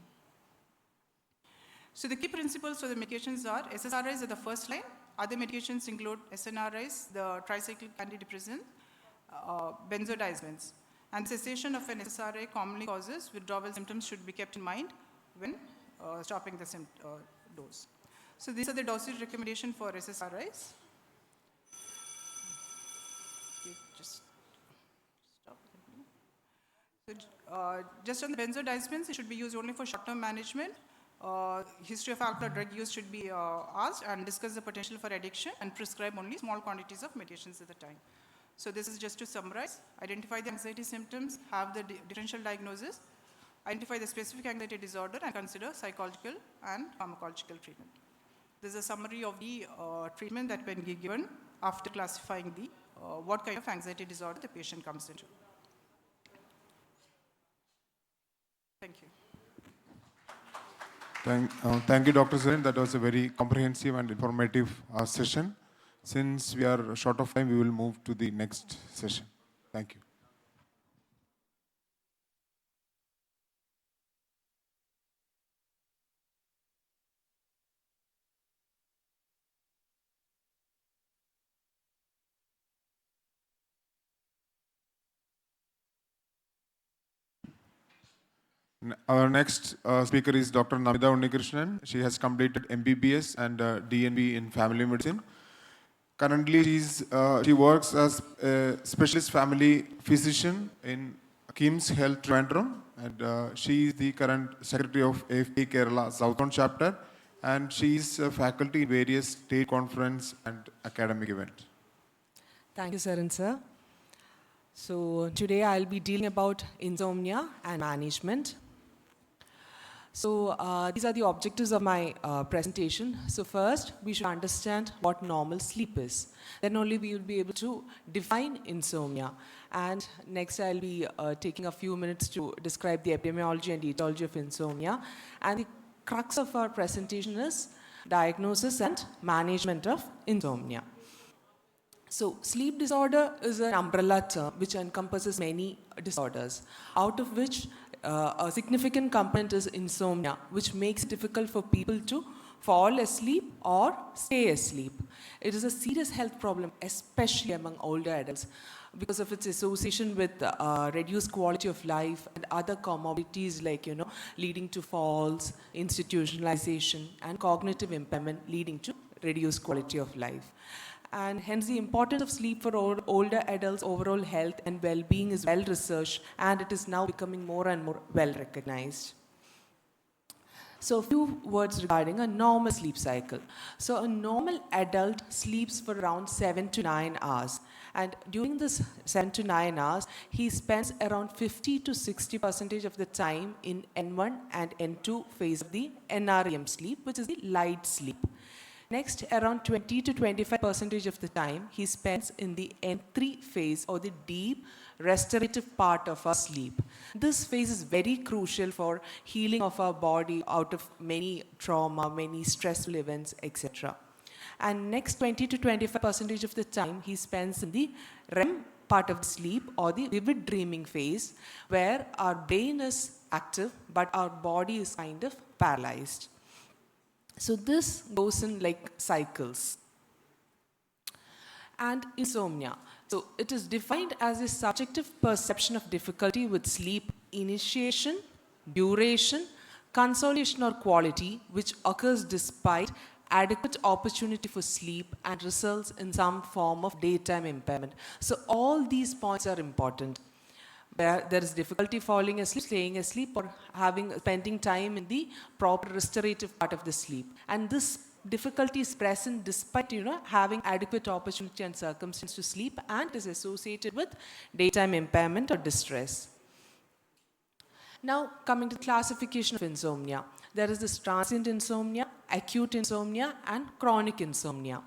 So the key principles for the medications are SSRIs at the first line. Other medications include SNRIs, the tricyclic antidepressant, benzodiazepines. And cessation of an SSRI commonly causes withdrawal symptoms should be kept in mind when stopping the dose. So these are the dosage recommendations for SSRIs. Okay, just stop. So, just on the benzodiazepines, it should be used only for short-term management. History of alcohol or drug use should be asked, and discuss the potential for addiction, and prescribe only small quantities of medications at the time. So this is just to summarize. Identify the anxiety symptoms, have the differential diagnosis, identify the specific anxiety disorder, and consider psychological and pharmacological treatment. This is a summary of the treatment that can be given after classifying the what kind of anxiety disorder the patient comes into. Thank you. Thank you, Dr. Zarin. That was a very comprehensive and informative session. Since we are short of time, we will move to the next session. Thank you. Our next speaker is Dr. Namida Unnikrishnan. She has completed MBBS and DNB in family medicine. Currently, she works as a specialist family physician in KIMS Health Trivandrum, and she is the current secretary of AFPI Kerala Southern Chapter, and she is a faculty in various state conference and academic events. Thank you, Saran sir. So today I'll be dealing about insomnia and management. So these are the objectives of my presentation. So first, we should understand what normal sleep is. Then only we will be able to define insomnia. And next, I'll be taking a few minutes to describe the epidemiology and etiology of insomnia. And the crux of our presentation is diagnosis and management of insomnia. So sleep disorder is an umbrella term which encompasses many disorders, out of which a significant component is insomnia, which makes it difficult for people to fall asleep or stay asleep. It is a serious health problem, especially among older adults, because of its association with reduced quality of life and other comorbidities like, leading to falls, institutionalization, and cognitive impairment leading to reduced quality of life. And hence the importance of sleep for older adults' overall health and well-being is well researched, and it is now becoming more and more well recognized. So a few words regarding a normal sleep cycle. So a normal adult sleeps for around 7 to 9 hours. And during this 7 to 9 hours, he spends around 50 to 60% of the time in N1 and N2 phase of the NREM sleep, which is the light sleep. Next, around 20 to 25% of the time he spends in the N3 phase, or the deep restorative part of our sleep. This phase is very crucial for healing of our body out of many trauma, many stressful events, etc. And next 20 to 25% of the time he spends in the REM part of the sleep, or the vivid dreaming phase, where our brain is active but our body is kind of paralyzed. So this goes in like cycles. And insomnia. So it is defined as a subjective perception of difficulty with sleep initiation, duration, consolation or quality, which occurs despite adequate opportunity for sleep and results in some form of daytime impairment. So all these points are important. Where there is difficulty falling asleep, staying asleep, or spending time in the proper restorative part of the sleep. And this difficulty is present despite having adequate opportunity and circumstance to sleep, and is associated with daytime impairment or distress. Now coming to classification of insomnia. There is this transient insomnia, acute insomnia, and chronic insomnia.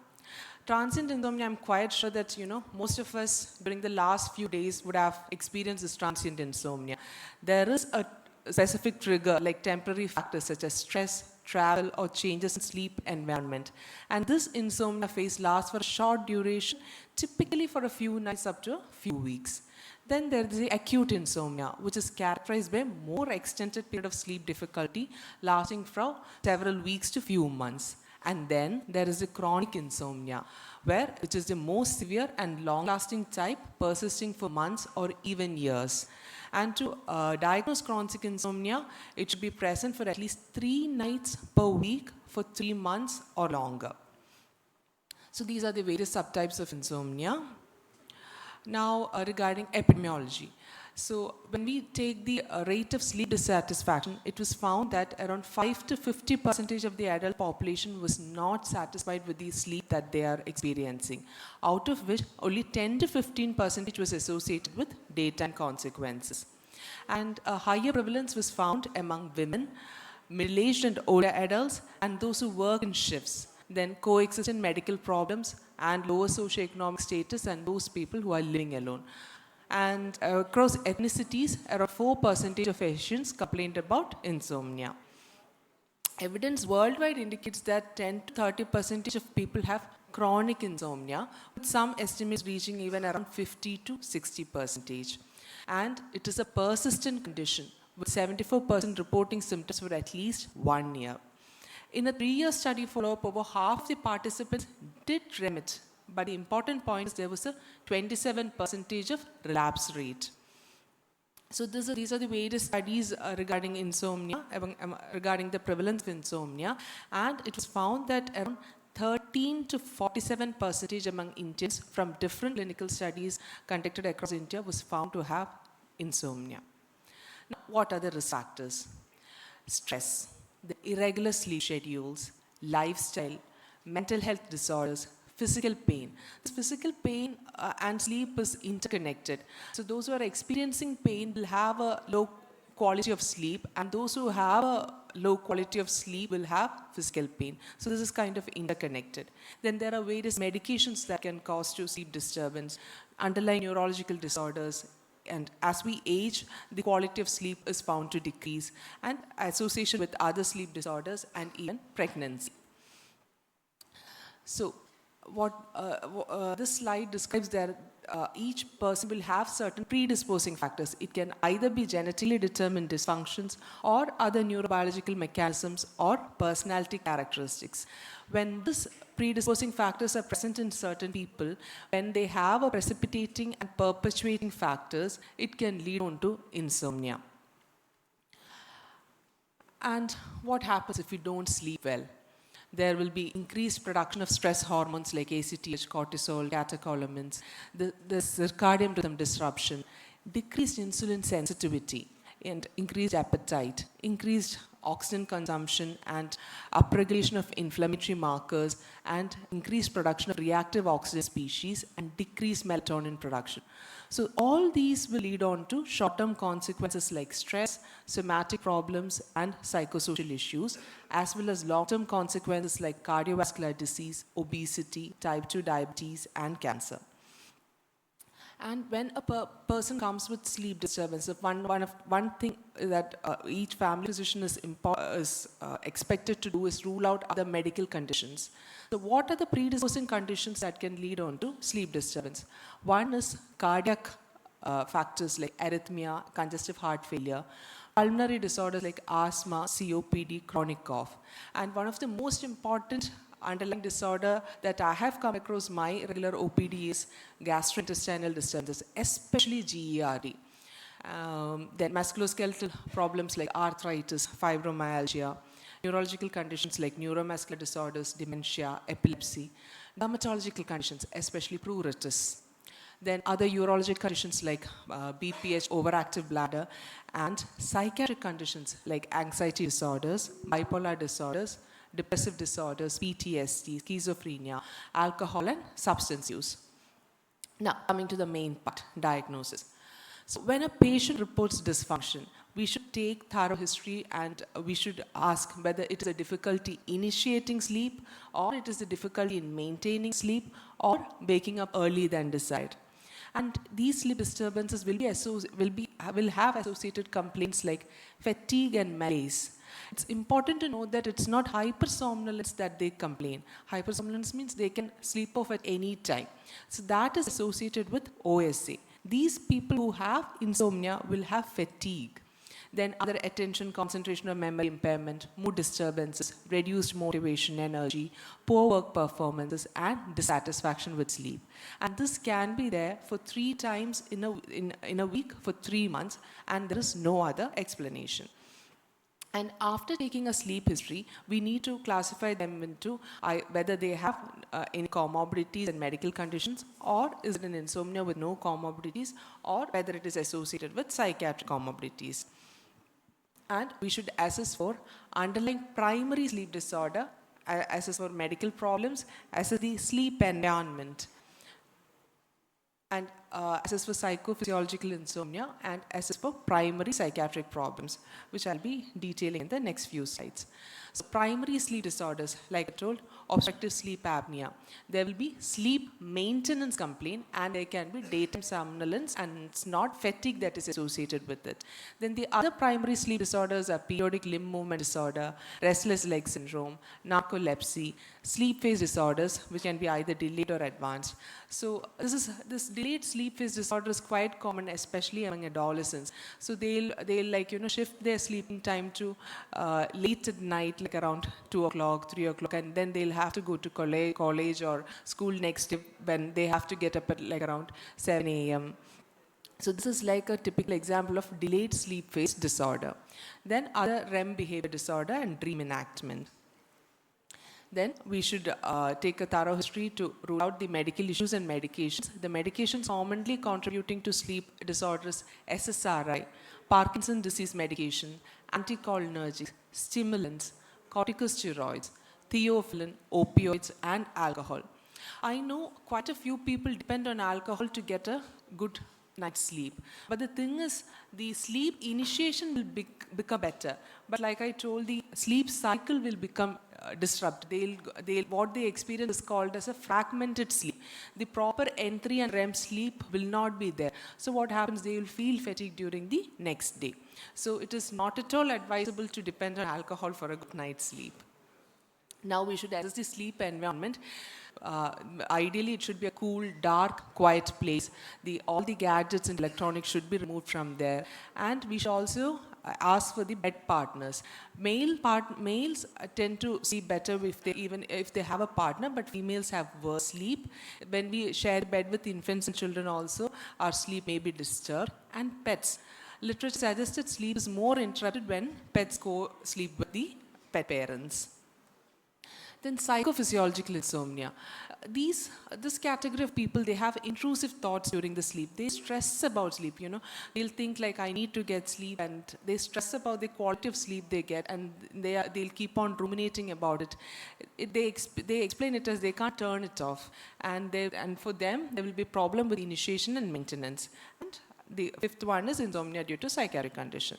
Transient insomnia, I'm quite sure that most of us during the last few days would have experienced this transient insomnia. There is a specific trigger like temporary factors such as stress, travel, or changes in sleep environment. And this insomnia phase lasts for a short duration, typically for a few nights up to a few weeks. Then there is the acute insomnia, which is characterized by more extended period of sleep difficulty lasting from several weeks to few months. And then there is the chronic insomnia, which is the most severe and long-lasting type, persisting for months or even years. And to diagnose chronic insomnia, it should be present for at least 3 nights per week for 3 months or longer. So these are the various subtypes of insomnia. Now, regarding epidemiology. So when we take the rate of sleep dissatisfaction, it was found that around 5 to 50% of the adult population was not satisfied with the sleep that they are experiencing, out of which only 10 to 15% was associated with daytime consequences. And a higher prevalence was found among women, middle-aged and older adults, and those who work in shifts. Then coexistent medical problems and lower socioeconomic status, and those people who are living alone. And across ethnicities, around 4% of Asians complained about insomnia. Evidence worldwide indicates that 10 to 30% of people have chronic insomnia, with some estimates reaching even around 50 to 60%. And it is a persistent condition, with 74% reporting symptoms for at least 1 year. In a 3-year study follow-up, over half the participants did remit, but the important point is there was a 27% of relapse rate. So these are the various studies regarding insomnia, regarding the prevalence of insomnia, and it was found that around 13 to 47% among Indians from different clinical studies conducted across India was found to have insomnia. Now, what are the risk factors? Stress, the irregular sleep schedules, lifestyle, mental health disorders, physical pain. This physical pain and sleep is interconnected. So those who are experiencing pain will have a low quality of sleep, and those who have a low quality of sleep will have physical pain. So this is kind of interconnected. Then there are various medications that can cause to sleep disturbance, underlying neurological disorders, and as we age, the quality of sleep is found to decrease, and association with other sleep disorders and even pregnancy. So this slide describes that each person will have certain predisposing factors. It can either be genetically determined dysfunctions or other neurobiological mechanisms or personality characteristics. When these predisposing factors are present in certain people, when they have a precipitating and perpetuating factors, it can lead on to insomnia. And what happens if you don't sleep well? There will be increased production of stress hormones like ACTH, cortisol, catecholamines, the circadian rhythm disruption, decreased insulin sensitivity, and increased appetite, increased oxygen consumption, and upregulation of inflammatory markers, and increased production of reactive oxygen species, and decreased melatonin production. So all these will lead on to short-term consequences like stress, somatic problems, and psychosocial issues, as well as long-term consequences like cardiovascular disease, obesity, type 2 diabetes, and cancer. And when a person comes with sleep disturbance, one thing that each family physician is expected to do is rule out other medical conditions. So what are the predisposing conditions that can lead on to sleep disturbance? One is cardiac factors like arrhythmia, congestive heart failure, pulmonary disorders like asthma, COPD, chronic cough. And one of the most important underlying disorder that I have come across my regular OPD is gastrointestinal disturbances, especially GERD. Then musculoskeletal problems like arthritis, fibromyalgia, neurological conditions like neuromuscular disorders, dementia, epilepsy, dermatological conditions, especially pruritus. Then other urologic conditions like BPH, overactive bladder, and psychiatric conditions like anxiety disorders, bipolar disorders, depressive disorders, PTSD, schizophrenia, alcohol, and substance use. Now, coming to the main part, diagnosis. So when a patient reports dysfunction, we should take thorough history, and we should ask whether it is a difficulty initiating sleep, or it is a difficulty in maintaining sleep, or waking up early than desired. And these sleep disturbances will have associated complaints like fatigue and malaise. It's important to know that it's not hypersomnolence that they complain. Hypersomnolence means they can sleep off at any time. So that is associated with OSA. These people who have insomnia will have fatigue. Then other attention, concentration or memory impairment, mood disturbances, reduced motivation, energy, poor work performances, and dissatisfaction with sleep. And this can be there for 3 times in a week for 3 months, and there is no other explanation. And after taking a sleep history, we need to classify them into whether they have any comorbidities and medical conditions, or is it an insomnia with no comorbidities, or whether it is associated with psychiatric comorbidities. And we should assess for underlying primary sleep disorder, assess for medical problems, assess the sleep environment, and assess for psychophysiological insomnia, and assess for primary psychiatric problems, which I'll be detailing in the next few slides. So primary sleep disorders, like I told, obstructive sleep apnea. There will be sleep maintenance complaint, and there can be daytime somnolence, and it's not fatigue that is associated with it. Then the other primary sleep disorders are periodic limb movement disorder, restless leg syndrome, narcolepsy, sleep phase disorders, which can be either delayed or advanced. So this delayed sleep phase disorder is quite common, especially among adolescents. So they'll shift their sleeping time to late at night, like around 2 o'clock, 3 o'clock, and then they'll have to go to college or school next day when they have to get up at like around 7 a.m. So this is like a typical example of delayed sleep phase disorder. Then other REM behavior disorder and dream enactment. Then we should take a thorough history to rule out the medical issues and medications. The medications commonly contributing to sleep disorders: SSRI, Parkinson's disease medication, anticholinergics, stimulants, corticosteroids, theophylline, opioids, and alcohol. I know quite a few people depend on alcohol to get a good night's sleep. But the thing is, the sleep initiation will become better. But like I told, the sleep cycle will become disrupted. What they experience is called as a fragmented sleep. The proper N3 and REM sleep will not be there. So what happens, they will feel fatigue during the next day. So it is not at all advisable to depend on alcohol for a good night's sleep. Now we should assess the sleep environment. Ideally, it should be a cool, dark, quiet place. All the gadgets and electronics should be removed from there. And we should also ask for the bed partners. Males tend to sleep better even if they have a partner, but females have worse sleep. When we share bed with infants and children also, our sleep may be disturbed. And pets. Literature suggests that sleep is more interrupted when pets go sleep with the pet parents. Then psychophysiological insomnia. This category of people, they have intrusive thoughts during the sleep. They stress about sleep, They'll think like, I need to get sleep, and they stress about the quality of sleep they get, and they'll keep on ruminating about it. They explain it as they can't turn it off. And for them, there will be a problem with initiation and maintenance. And the fifth one is insomnia due to psychiatric condition.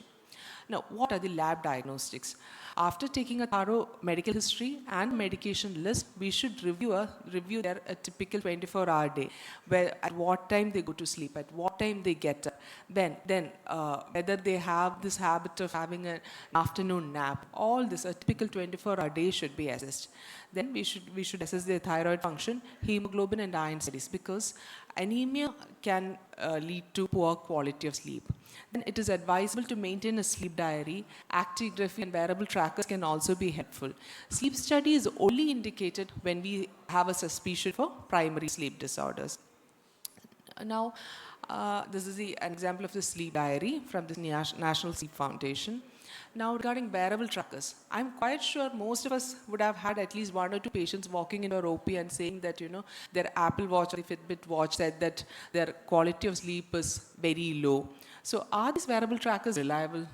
Now, what are the lab diagnostics? After taking a thorough medical history and medication list, we should review their typical 24-hour day, where at what time they go to sleep, at what time they get up, then whether they have this habit of having an afternoon nap. All this, a typical 24-hour day should be assessed. Then we should assess their thyroid function, hemoglobin, and iron studies, because anemia can lead to poor quality of sleep. Then it is advisable to maintain a sleep diary. Actigraphy and wearable trackers can also be helpful. Sleep study is only indicated when we have a suspicion for primary sleep disorders. Now, this is an example of the sleep diary from the National Sleep Foundation. Now, regarding wearable trackers, I'm quite sure most of us would have had at least 1 or 2 patients walking into our OP and saying that, their Apple Watch or the Fitbit watch said that their quality of sleep is very low. So are these wearable trackers reliable?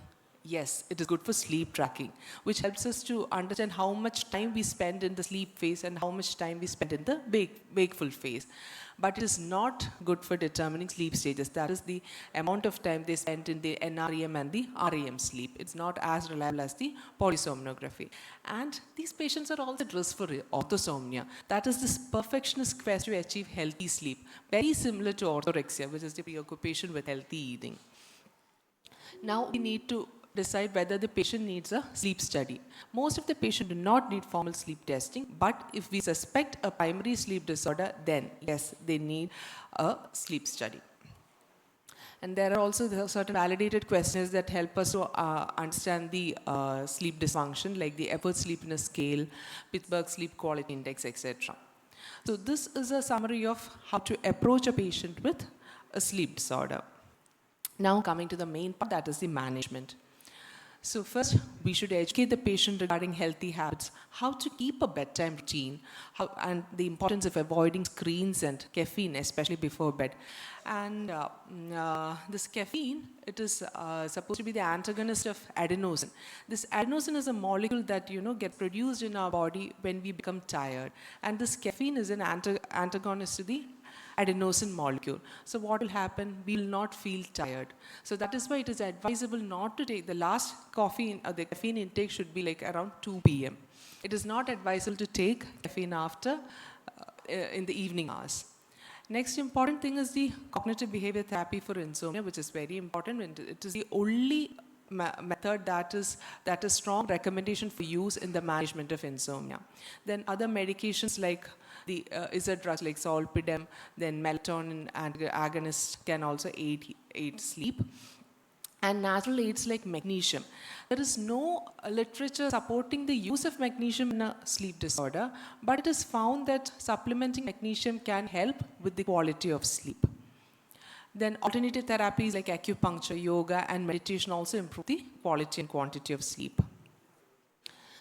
Yes, it is good for sleep tracking, which helps us to understand how much time we spend in the sleep phase and how much time we spend in the wakeful phase. But it is not good for determining sleep stages. That is the amount of time they spend in the NREM and the REM sleep. It's not as reliable as the polysomnography. And these patients are also at risk for orthosomnia. That is this perfectionist quest to achieve healthy sleep, very similar to orthorexia, which is the preoccupation with healthy eating. Now we need to decide whether the patient needs a sleep study. Most of the patients do not need formal sleep testing, but if we suspect a primary sleep disorder, then yes, they need a sleep study. And there are also certain validated questions that help us to understand the sleep dysfunction, like the Epworth Sleepiness Scale, Pittsburgh Sleep Quality Index, etc. So this is a summary of how to approach a patient with a sleep disorder. Now coming to the main part, that is the management. So first, we should educate the patient regarding healthy habits, how to keep a bedtime routine, and the importance of avoiding screens and caffeine, especially before bed. And this caffeine, it is supposed to be the antagonist of adenosine. This adenosine is a molecule that, gets produced in our body when we become tired. And this caffeine is an antagonist to the adenosine molecule. So what will happen? We will not feel tired. So that is why it is advisable not to take the last the caffeine intake should be like around 2 p.m. It is not advisable to take caffeine after in the evening hours. Next important thing is the cognitive behavior therapy for insomnia, which is very important. It is the only method that is strong recommendation for use in the management of insomnia. Then other medications like the drugs like zolpidem, then melatonin agonists can also aid sleep. And natural aids like magnesium. There is no literature supporting the use of magnesium in a sleep disorder, but it is found that supplementing magnesium can help with the quality of sleep. Then alternative therapies like acupuncture, yoga, and meditation also improve the quality and quantity of sleep.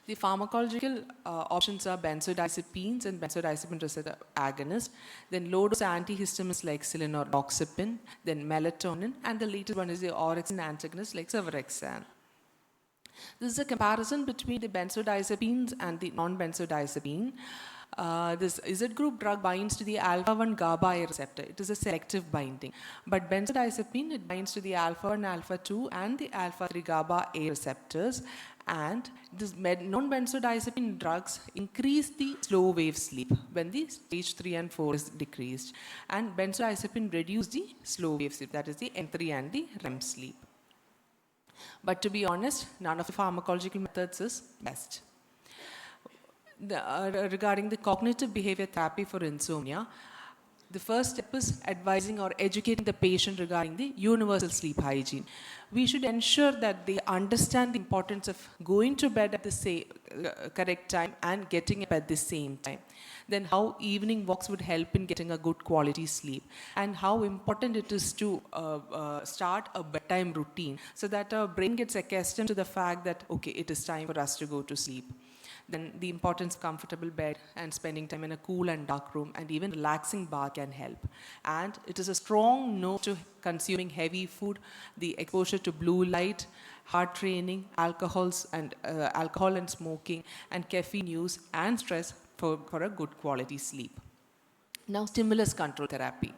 The pharmacological options are benzodiazepines and benzodiazepine receptor agonists, then low-dose antihistamines like cilinoxipin, then melatonin, and the latest one is the orexin antagonist like suvorexan. This is a comparison between the benzodiazepines and the non-benzodiazepine. This Z group drug binds to the alpha-1 GABA A receptor. It is a selective binding. But benzodiazepine, it binds to the alpha-1, alpha-2 and the alpha-3 GABA A receptors. And these non-benzodiazepine drugs increase the slow wave sleep when the stage 3 and 4 is decreased. And benzodiazepine reduce the slow wave sleep, that is the N3 and the REM sleep. But to be honest, none of the pharmacological methods is best. Regarding the cognitive behavior therapy for insomnia, the first step is advising or educating the patient regarding the universal sleep hygiene. We should ensure that they understand the importance of going to bed at the correct time and getting up at the same time. Then how evening walks would help in getting a good quality sleep, and how important it is to start a bedtime routine so that our brain gets accustomed to the fact that, okay, it is time for us to go to sleep. Then the importance of comfortable bed and spending time in a cool and dark room and even relaxing bar can help. And it is a strong no to consuming heavy food, the exposure to blue light, hard training, alcohol and smoking, and caffeine use and stress for a good quality sleep. Now, stimulus control therapy.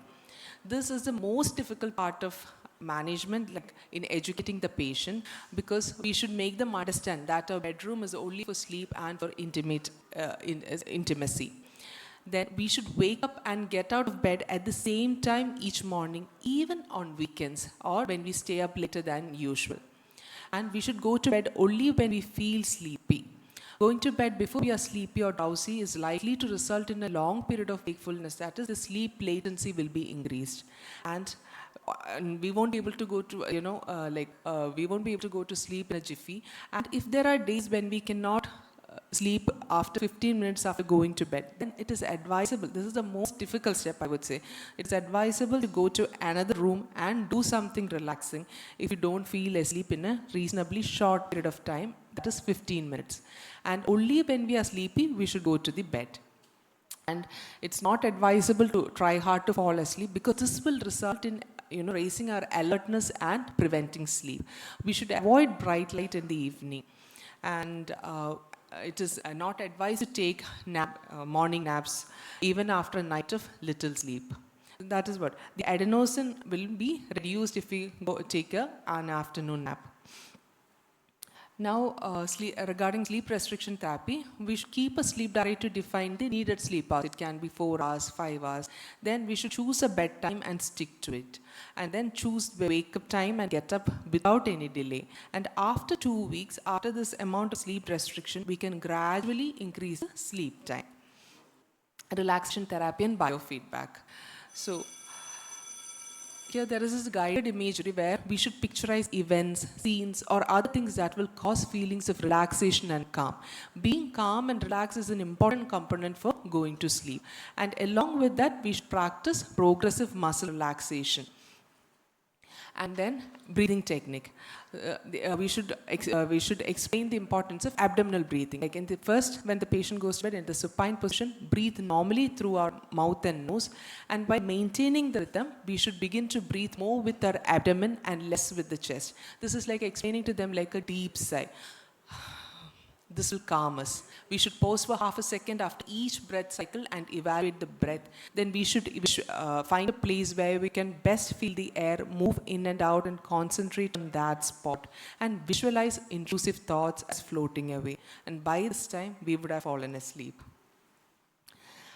This is the most difficult part of management, like in educating the patient, because we should make them understand that our bedroom is only for sleep and for intimacy. Then we should wake up and get out of bed at the same time each morning, even on weekends or when we stay up later than usual. And we should go to bed only when we feel sleepy. Going to bed before we are sleepy or drowsy is likely to result in a long period of wakefulness. That is, the sleep latency will be increased. And we won't be able to go to, we won't be able to go to sleep in a jiffy. And if there are days when we cannot sleep after 15 minutes after going to bed, then it is advisable. This is the most difficult step, I would say. It's advisable to go to another room and do something relaxing if you don't feel asleep in a reasonably short period of time, that is 15 minutes. And only when we are sleepy, we should go to the bed. And it's not advisable to try hard to fall asleep, because this will result in raising our alertness and preventing sleep. We should avoid bright light in the evening. And it is not advised to take morning naps even after a night of little sleep. That is what. The adenosine will be reduced if we go take an afternoon nap. Now, regarding sleep restriction therapy, we should keep a sleep diary to define the needed sleep hours. It can be 4 hours, 5 hours. Then we should choose a bedtime and stick to it. And then choose the wake up time and get up without any delay. And after 2 weeks, after this amount of sleep restriction, we can gradually increase the sleep time. Relaxation therapy and biofeedback. So, here there is this guided imagery where we should picturize events, scenes, or other things that will cause feelings of relaxation and calm. Being calm and relaxed is an important component for going to sleep. And along with that, we should practice progressive muscle relaxation. And then breathing technique. We should explain the importance of abdominal breathing. Like when the patient goes to bed in the supine position, breathe normally through our mouth and nose. And by maintaining the rhythm, we should begin to breathe more with our abdomen and less with the chest. This is like explaining to them like a deep sigh. This will calm us. We should pause for half a second after each breath cycle and evaluate the breath. Then we should find a place where we can best feel the air move in and out and concentrate on that spot and visualize intrusive thoughts as floating away. And by this time, we would have fallen asleep.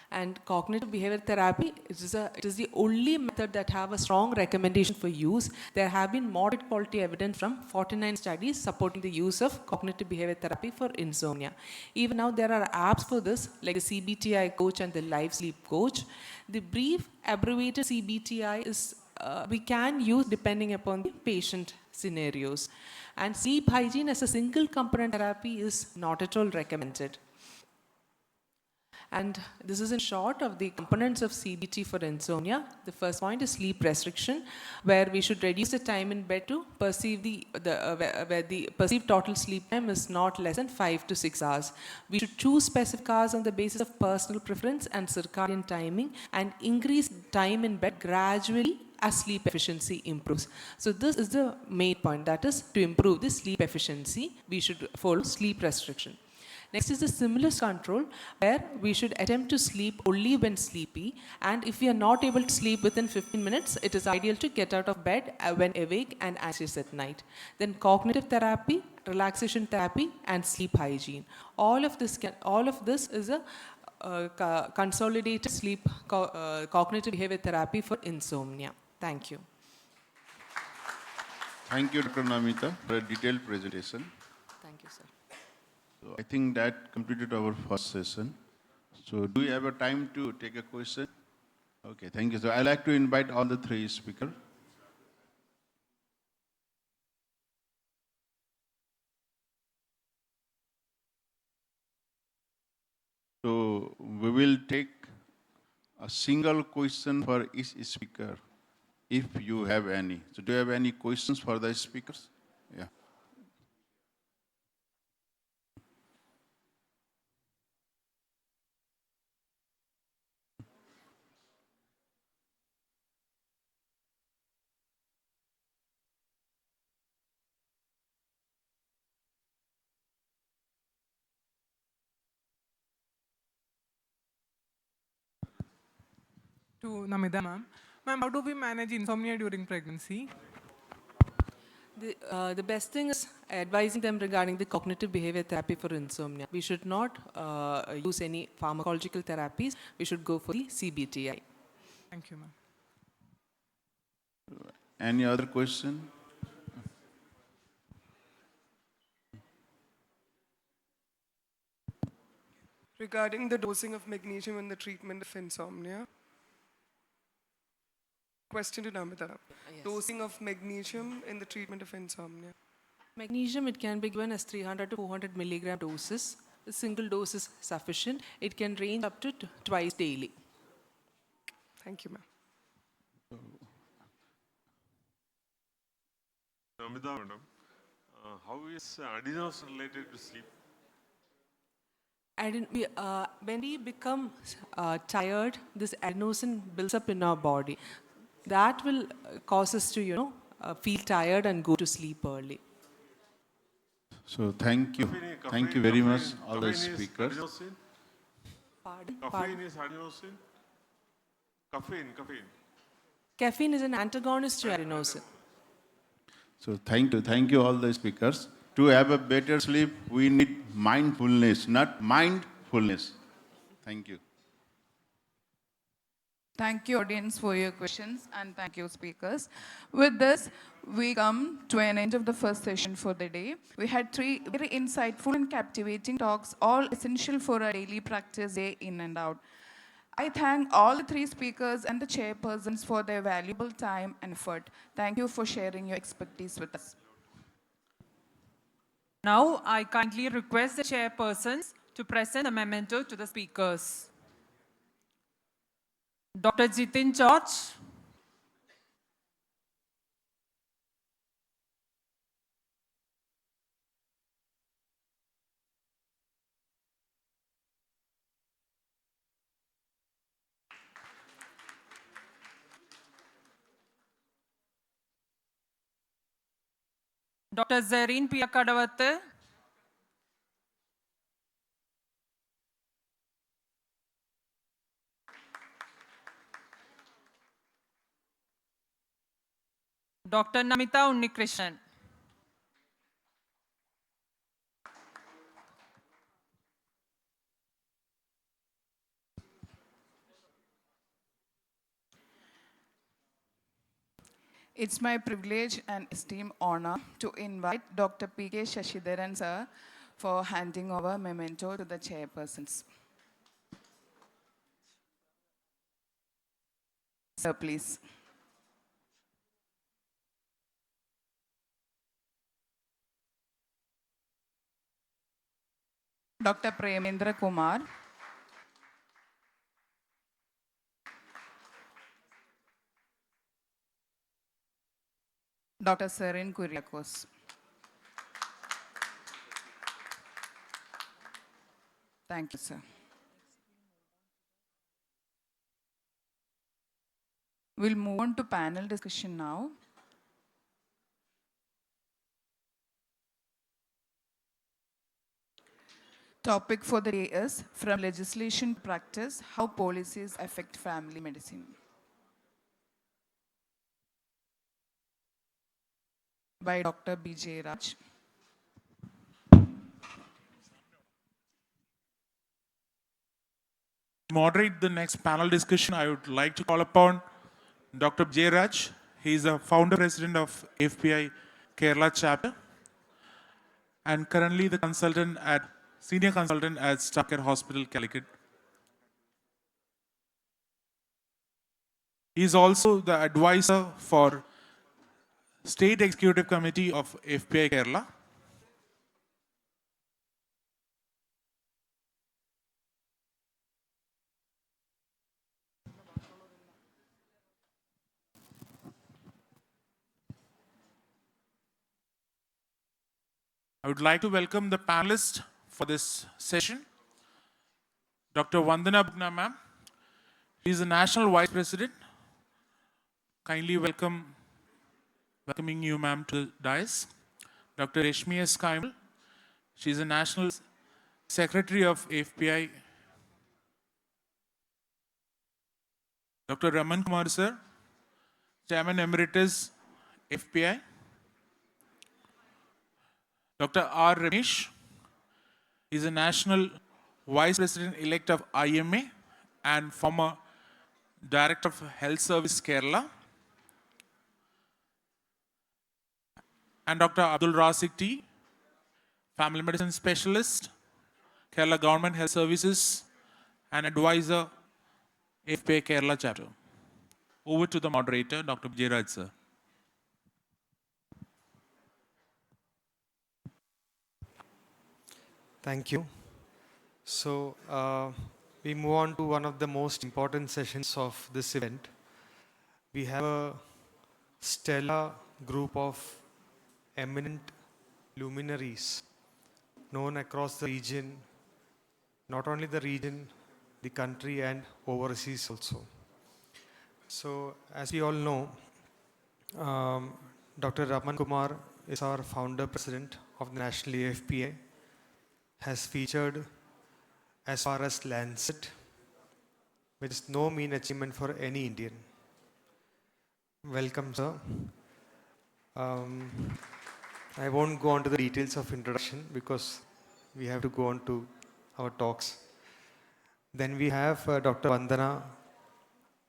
And cognitive behavior therapy it is the only method that have a strong recommendation for use. There have been moderate quality evidence from 49 studies supporting the use of cognitive behavior therapy for insomnia. Even now there are apps for this like the CBTI coach and the live sleep coach. The brief abbreviated CBTI is we can use depending upon the patient scenarios. And sleep hygiene as a single component therapy is not at all recommended. And this is in short of the components of CBT for insomnia. The first point is sleep restriction, where we should reduce the time in bed to perceive where the perceived total sleep time is not less than 5 to 6 hours. We should choose specific hours on the basis of personal preference and circadian timing and increase time in bed gradually as sleep efficiency improves. So this is the main point, that is to improve the sleep efficiency, we should follow sleep restriction. Next is the stimulus control, where we should attempt to sleep only when sleepy, and if we are not able to sleep within 15 minutes, it is ideal to get out of bed when awake and anxious at night. Then cognitive therapy, relaxation therapy, and sleep hygiene. All of this is a consolidated sleep cognitive behavior therapy for insomnia. Thank you. Thank you, Dr. Namita, for a detailed presentation. Thank you, sir. So I think that completed our first session. So do we have a time to take a question? Okay, thank you. So I'd like to invite all the three speakers. So we will take a single question for each speaker, if you have any. So do you have any questions for the speakers? Yeah. To Namita ma'am. Ma'am, how do we manage insomnia during pregnancy? The best thing is advising them regarding the cognitive behavior therapy for insomnia. We should not use any pharmacological therapies. We should go for the CBTI. Thank you, ma'am. Any other question? Regarding the dosing of magnesium in the treatment of insomnia. Question to Namita. Yes. Dosing of magnesium in the treatment of insomnia. Magnesium, it can be given as 300 to 400 milligram doses. A single dose is sufficient. It can range up to twice daily. Thank you, ma'am. Namita madam, how is adenos related to sleep? When we become tired, this adenosine builds up in our body. That will cause us to, feel tired and go to sleep early. So thank you. Thank you very much, all the speakers. Caffeine is adenosine? Caffeine. Caffeine is an antagonist to adenosine. So thank you all the speakers. To have a better sleep, we need mindfulness, not mindfulness. Thank you. Thank you, audience, for your questions, and thank you, speakers. With this, we come to an end of the first session for the day. We had three very insightful and captivating talks, all essential for our daily practice day in and out. I thank all the three speakers and the chairpersons for their valuable time and effort. Thank you for sharing your expertise with us. Now, I kindly request the chairpersons to present a memento to the speakers. Dr. Jitin George, Dr. Zareen Piyakadavatte, Dr. Namita Unnikrishnan. It's my privilege and esteemed honor to invite Dr. P.K. Shashidharan sir for handing over memento to the chairpersons. Sir, please. Dr. Premendra Kumar. Dr. Serin Kuriakos. Thank you, sir. We'll move on to panel discussion now. Topic for the day is From Legislation to Practice, How Policies Affect Family Medicine. By Dr. B.J. Raj. Moderate the next panel discussion, I would like to call upon Dr. J. Raj. He is the founder president of AFPI Kerala Chapter and currently the senior consultant at Staff Care Hospital, Calicut. He is also the advisor for State Executive Committee of AFPI Kerala. I would like to welcome the panelists for this session. Dr. Vandana Bhagna ma'am. She is the National Vice President. Kindly welcoming you ma'am to the dais. Dr. Reshmi S. Kaimal. She is the National Secretary of AFPI. Dr. Raman Kumar sir, Chairman Emeritus AFPI. Dr. R. Ramesh, he is a National Vice President-elect of IMA and former Director of Health Service Kerala. And Dr. Abdul Rasik T, Family Medicine Specialist, Kerala Government Health Services, and Advisor, AFPI Kerala Chapter. Over to the moderator, Dr. Jairaj sir. Thank you. So we move on to one of the most important sessions of this event. We have a stellar group of eminent luminaries known across the region, not only the region, the country and overseas also. So as we all know, Dr. Raman Kumar is our founder president of the National AFPA, has featured as far as Lancet, which is no mean achievement for any Indian. Welcome, sir. I won't go on to the details of introduction because we have to go on to our talks. Then we have Dr. Vandana.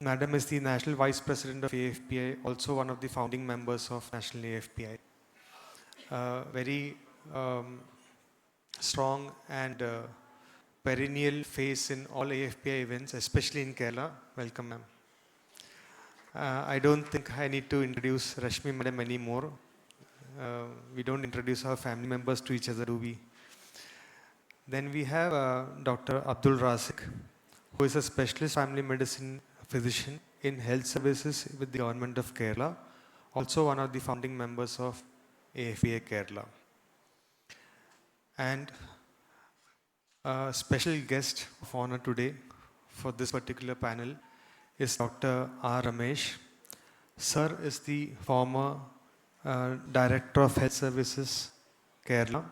Madam is the National Vice President of AFPI, also one of the founding members of National AFPI. Very strong and perennial face in all AFPI events, especially in Kerala. Welcome, ma'am. I don't think I need to introduce Rashmi Madam anymore. We don't introduce our family members to each other, do we? Then we have Dr. Abdul Razik, who is a specialist family medicine physician in health services with the government of Kerala, also one of the founding members of AFPI Kerala. And a special guest of honor today for this particular panel is Dr. R. Ramesh. Sir is the former Director of Health Services, Kerala.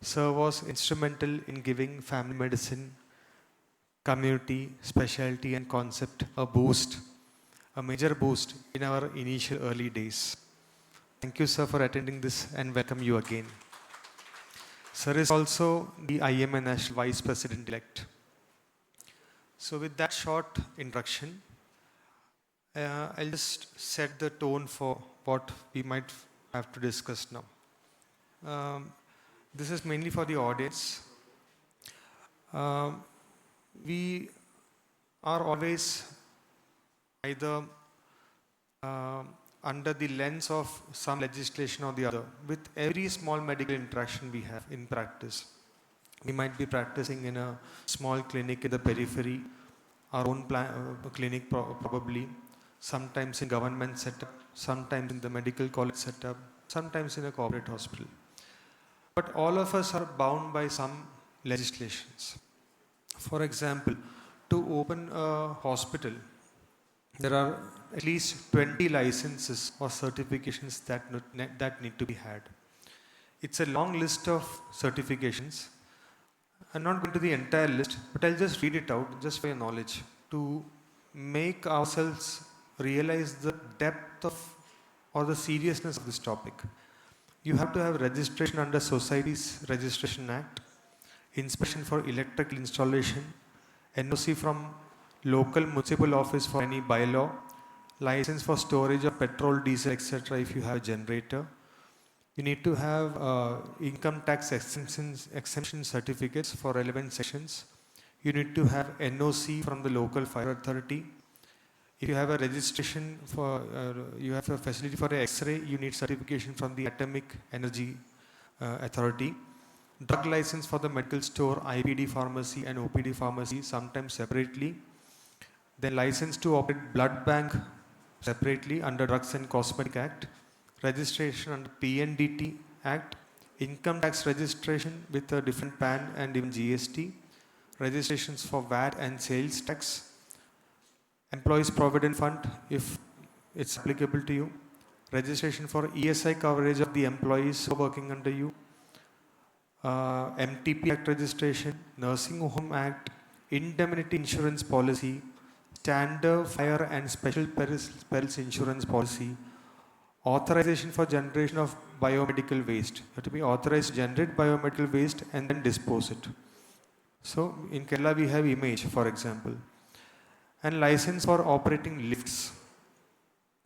Sir was instrumental in giving family medicine, community, specialty and concept a boost, a major boost in our initial early days. Thank you, sir, for attending this and welcome you again. Sir is also the IMA National Vice President-elect. So with that short introduction, I'll just set the tone for what we might have to discuss now. This is mainly for the audience. We are always either under the lens of some legislation or the other. With every small medical interaction we have in practice, we might be practicing in a small clinic in the periphery, our own clinic probably, sometimes in government setup, sometimes in the medical college setup, sometimes in a corporate hospital. But all of us are bound by some legislations. For example, to open a hospital, there are at least 20 licenses or certifications that need to be had. It's a long list of certifications. I'm not going to the entire list, but I'll just read it out just for your knowledge to make ourselves realize the depth of or the seriousness of this topic. You have to have registration under Societies Registration Act, inspection for electrical installation, NOC from local municipal office for any bylaw, license for storage of petrol, diesel, etc. if you have a generator. You need to have income tax exemption certificates for relevant sections. You need to have NOC from the local fire authority. If you have a registration for, you have a facility for an X-ray, you need certification from the Atomic Energy Authority. Drug license for the medical store, IPD pharmacy and OPD pharmacy, sometimes separately. Then license to operate blood bank separately under Drugs and Cosmetic Act. Registration under PNDT Act. Income tax registration with a different PAN and even GST. Registrations for VAT and sales tax. Employees Provident Fund, if it's applicable to you. Registration for ESI coverage of the employees who are working under you. MTP Act registration, Nursing Home Act, Indemnity Insurance Policy, Standard Fire and Special Perils Insurance Policy, authorization for generation of biomedical waste. You have to be authorized to generate biomedical waste and then dispose it. So in Kerala we have image, for example. And license for operating lifts.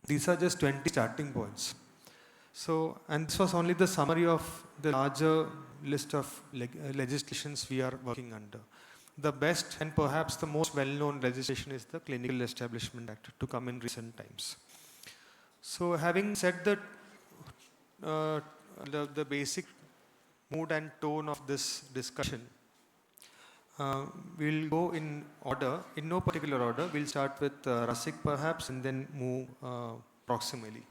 These are just 20 starting points. So, and this was only the summary of the larger list of legislations we are working under. The best and perhaps the most well-known legislation is the Clinical Establishment Act to come in recent times. So having said that, the basic mood and tone of this discussion, we'll go in order, in no particular order. We'll start with Rasik perhaps and then move proximally.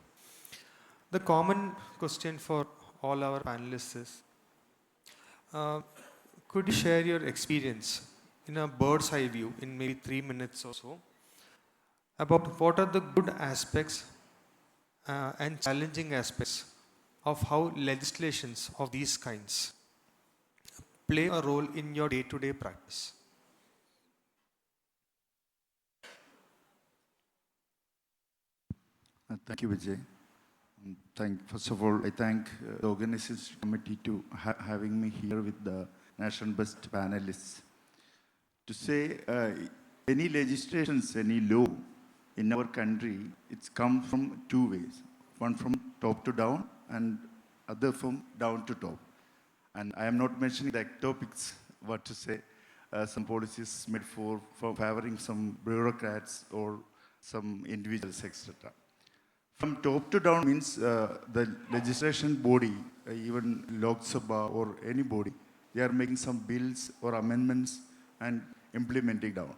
The common question for all our panelists is, could you share your experience in a bird's eye view in maybe 3 minutes or so about what are the good aspects and challenging aspects of how legislations of these kinds play a role in your day-to-day practice? Thank you, Vijay. First of all, I thank the organizing committee to having me here with the national best panelists. To say any legislations, any law in our country, it's come from two ways. One from top to down and other from down to top. And I am not mentioning the topics, what to say, some policies made for favoring some bureaucrats or some individuals, etc. From top to down means the legislation body, even Lok Sabha or any body, they are making some bills or amendments and implementing down.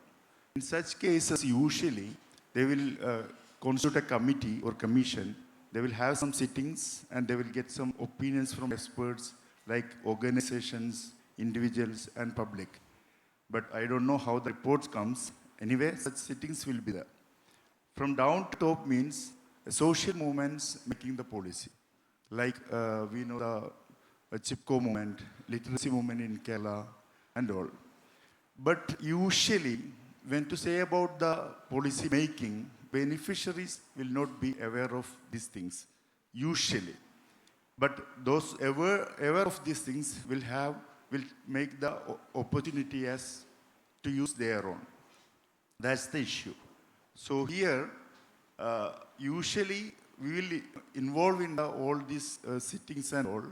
In such cases, usually, they will constitute a committee or commission. They will have some sittings and they will get some opinions from experts like organizations, individuals, and public. But I don't know how the reports comes. Anyway, such sittings will be there. From down to top means social movements making the policy. Like we know the Chipko movement, literacy movement in Kerala, and all. But usually, when to say about the policy making, beneficiaries will not be aware of these things, usually. But those aware of these things will make the opportunity as to use their own. That's the issue. So here, usually we will involve in all these sittings and all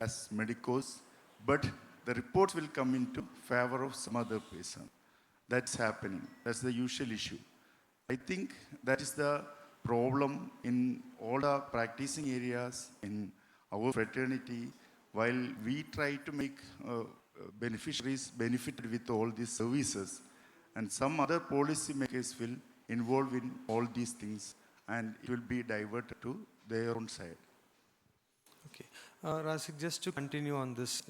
as medicos, but the reports will come into favor of some other person. That's happening. That's the usual issue. I think that is the problem in all the practicing areas in our fraternity. While we try to make beneficiaries benefited with all these services, and some other policy makers will involve in all these things, and it will be diverted to their own side. Okay. Rasik, just to continue on this,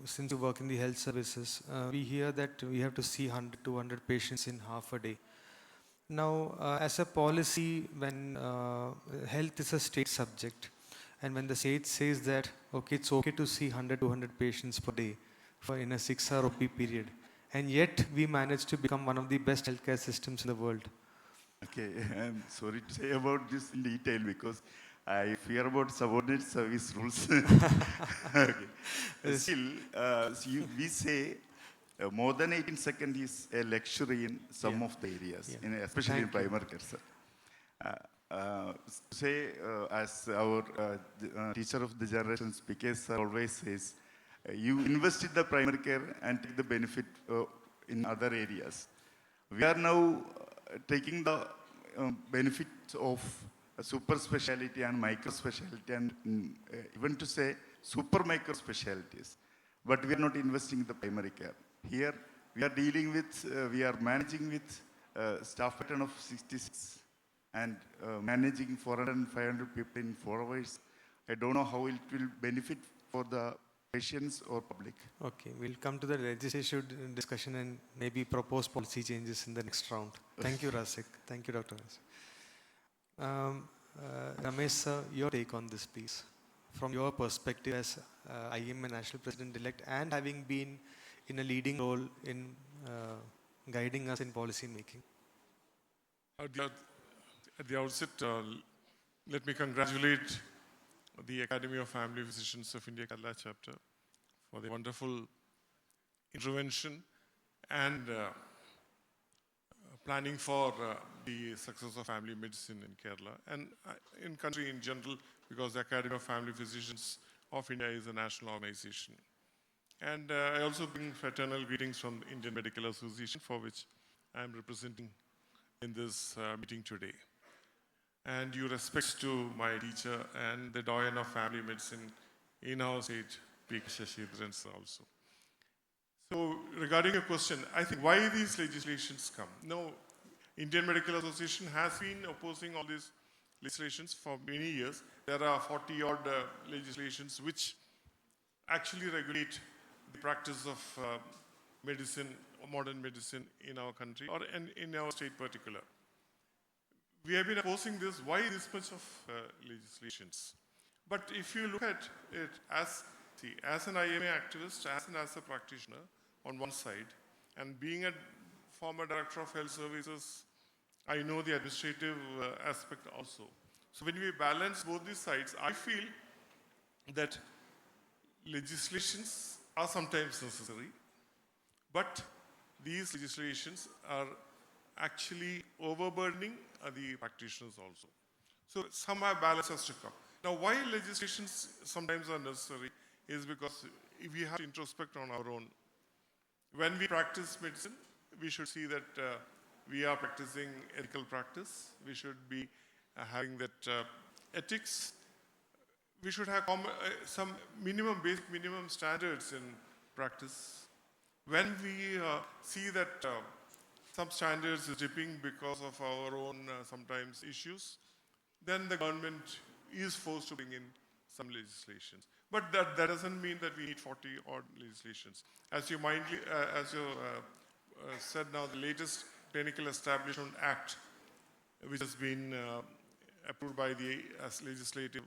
since you work in the health services, we hear that we have to see 100 to 200 patients in half a day. Now, as a policy, when health is a state subject, and when the state says that, okay, it's okay to see 100 to 200 patients per day in a 6-hour OP period, and yet we managed to become one of the best healthcare systems in the world. Okay, I'm sorry to say about this in detail because I fear about subordinate service rules. Okay. Still, we say more than 18 seconds is a luxury in some of the areas, especially in primary care. As our teacher of the generation, PK sir always says, you invest in the primary care and take the benefit in other areas. We are now taking the benefits of super specialty and micro specialty and even to say super micro specialties. But we are not investing in the primary care. Here we are dealing with, we are managing with staff pattern of 66 and managing 400 and 500 people in 4 hours. I don't know how it will benefit for the patients or public. Okay, we'll come to the legislative discussion and maybe propose policy changes in the next round. Thank you, Rasik. Thank you, Dr. Rasik. Ramesh sir, your take on this, please. From your perspective as IMA National President-elect and having been in a leading role in guiding us in policy making. At the outset, let me congratulate the Academy of Family Physicians of India Kerala Chapter for the wonderful intervention and planning for the success of family medicine in Kerala and in country in general, because the Academy of Family Physicians of India is a national organization. And I also bring fraternal greetings from the Indian Medical Association, for which I am representing in this meeting today. And due respects to my teacher and the doyen of family medicine in our state, P. Shashidran also. So regarding your question, I think why these legislations come? No, Indian Medical Association has been opposing all these legislations for many years. There are 40-odd legislations which actually regulate the practice of medicine, modern medicine in our country or in our state particular. We have been opposing this. Why this much of legislations? But if you look at it as an IMA activist, as a practitioner on one side, and being a former director of health services, I know the administrative aspect also. So when we balance both these sides, I feel that legislations are sometimes necessary, but these legislations are actually overburdening the practitioners also. So somehow balance has to come. Now, why legislations sometimes are necessary is because we have to introspect on our own. When we practice medicine, we should see that we are practicing ethical practice. We should be having that ethics. We should have some basic minimum standards in practice. When we see that some standards is dipping because of our own sometimes issues, then the government is forced to bring in some legislations. But that doesn't mean that we need 40 odd legislations. As you said now, the latest Clinical Establishment Act, which has been approved by the legislative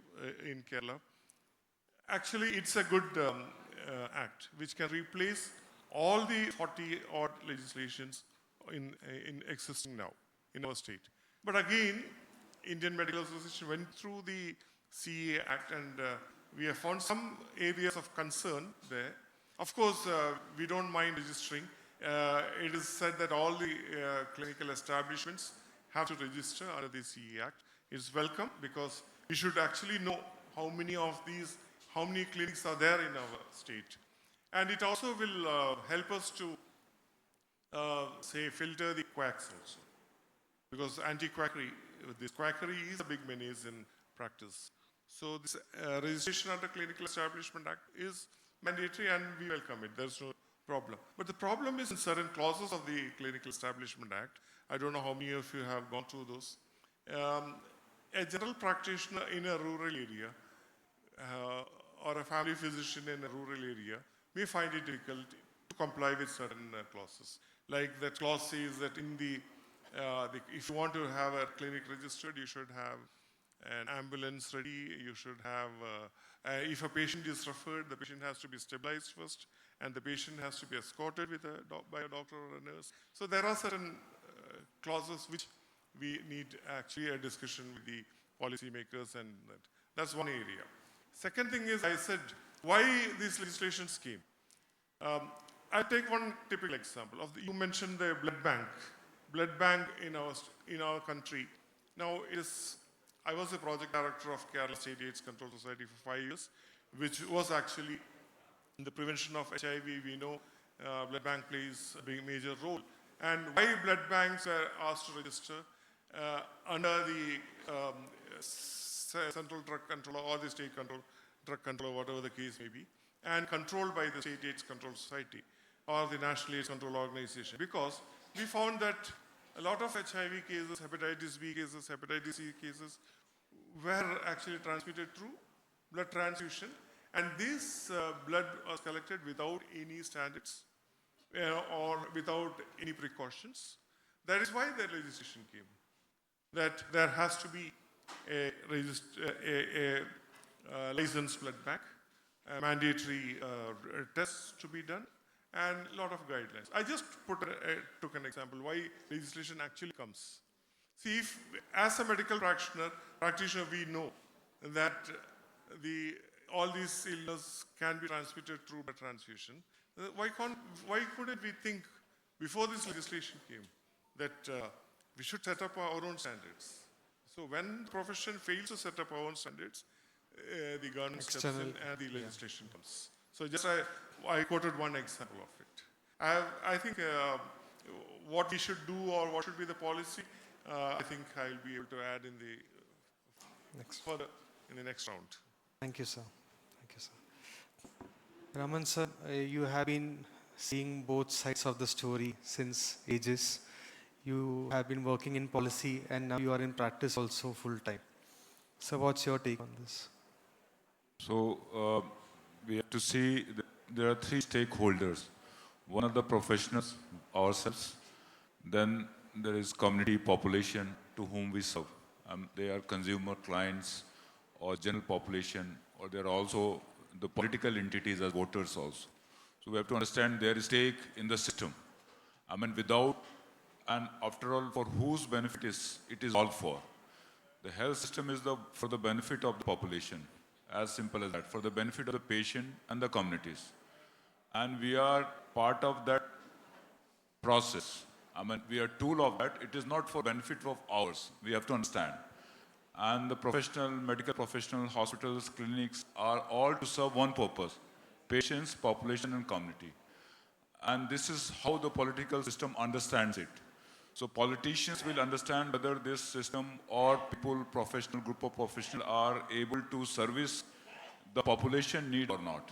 in Kerala, actually it's a good act which can replace all the 40 odd legislations in existing now in our state. But again, Indian Medical Association went through the CA Act and we have found some areas of concern there. Of course, we don't mind registering. It is said that all the clinical establishments have to register under the CA Act. It's welcome because we should actually know how many clinics are there in our state. And it also will help us to, filter the quacks also. Because this quackery is a big menace in practice. So this registration under Clinical Establishment Act is mandatory and we welcome it. There's no problem. But the problem is in certain clauses of the Clinical Establishment Act. I don't know how many of you have gone through those. A general practitioner in a rural area or a family physician in a rural area may find it difficult to comply with certain clauses. Like that clause says that in if you want to have a clinic registered, you should have an ambulance ready, you should have, if a patient is referred, the patient has to be stabilized first, and the patient has to be escorted by a doctor or a nurse. So there are certain clauses which we need actually a discussion with the policymakers, and that's one area. Second thing is, I said, why these legislations came. I'll take one typical example. You mentioned the blood bank. Blood bank in our country. Now, I was the project director of Kerala State AIDS Control Society for 5 years, which was actually in the prevention of HIV. We know blood bank plays a major role. And why blood banks were asked to register under the central drug control or the state drug control, whatever the case may be, and controlled by the State AIDS Control Society or the National AIDS Control Organization. Because we found that a lot of HIV cases, hepatitis B cases, hepatitis C cases were actually transmitted through blood transfusion, and this blood was collected without any standards or without any precautions. That is why the legislation came, that there has to be a licensed blood bank, mandatory tests to be done, and a lot of guidelines. I just took an example why legislation actually comes. See, if as a medical practitioner, we know that all these illnesses can be transmitted through blood transfusion. Why couldn't we think before this legislation came that we should set up our own standards? So when the profession fails to set up our own standards, the government steps in and the legislation comes. So just I quoted one example of it. I think what we should do or what should be the policy, I think I'll be able to add in the next round. Thank you, sir. Thank you, sir. Raman, sir, you have been seeing both sides of the story since ages. You have been working in policy and now you are in practice also full time. So what's your take on this? So we have to see that there are three stakeholders. One are the professionals, ourselves. Then there is community population to whom we serve. They are consumer clients or general population, or they are also the political entities as voters also. So we have to understand their stake in the system. Without, and after all, for whose benefit it is all for. The health system is for the benefit of the population, as simple as that, for the benefit of the patient and the communities. And we are part of that process. I mean, we are tool of that. It is not for benefit of ours. We have to understand. And the medical professional, hospitals, clinics are all to serve one purpose: patients, population, and community. And this is how the political system understands it. So politicians will understand whether this system or group of professionals are able to service the population need or not.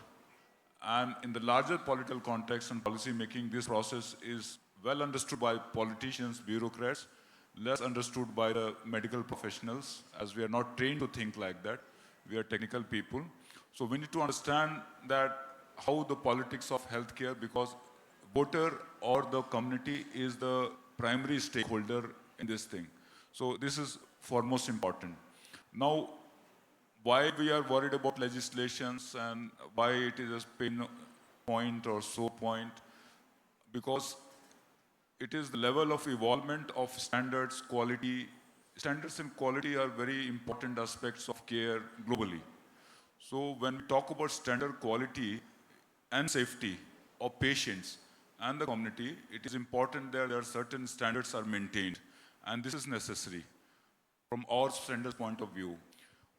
And in the larger political context and policy making, this process is well understood by politicians, bureaucrats, less understood by the medical professionals, as we are not trained to think like that. We are technical people. So we need to understand that how the politics of healthcare, because voter or the community is the primary stakeholder in this thing. So this is foremost important. Now, why we are worried about legislations and why it is a pain point or sore point? Because it is the level of evolvement of standards, quality. Standards and quality are very important aspects of care globally. So when we talk about standard quality and safety of patients and the community, it is important that there are certain standards are maintained. And this is necessary from our standards point of view.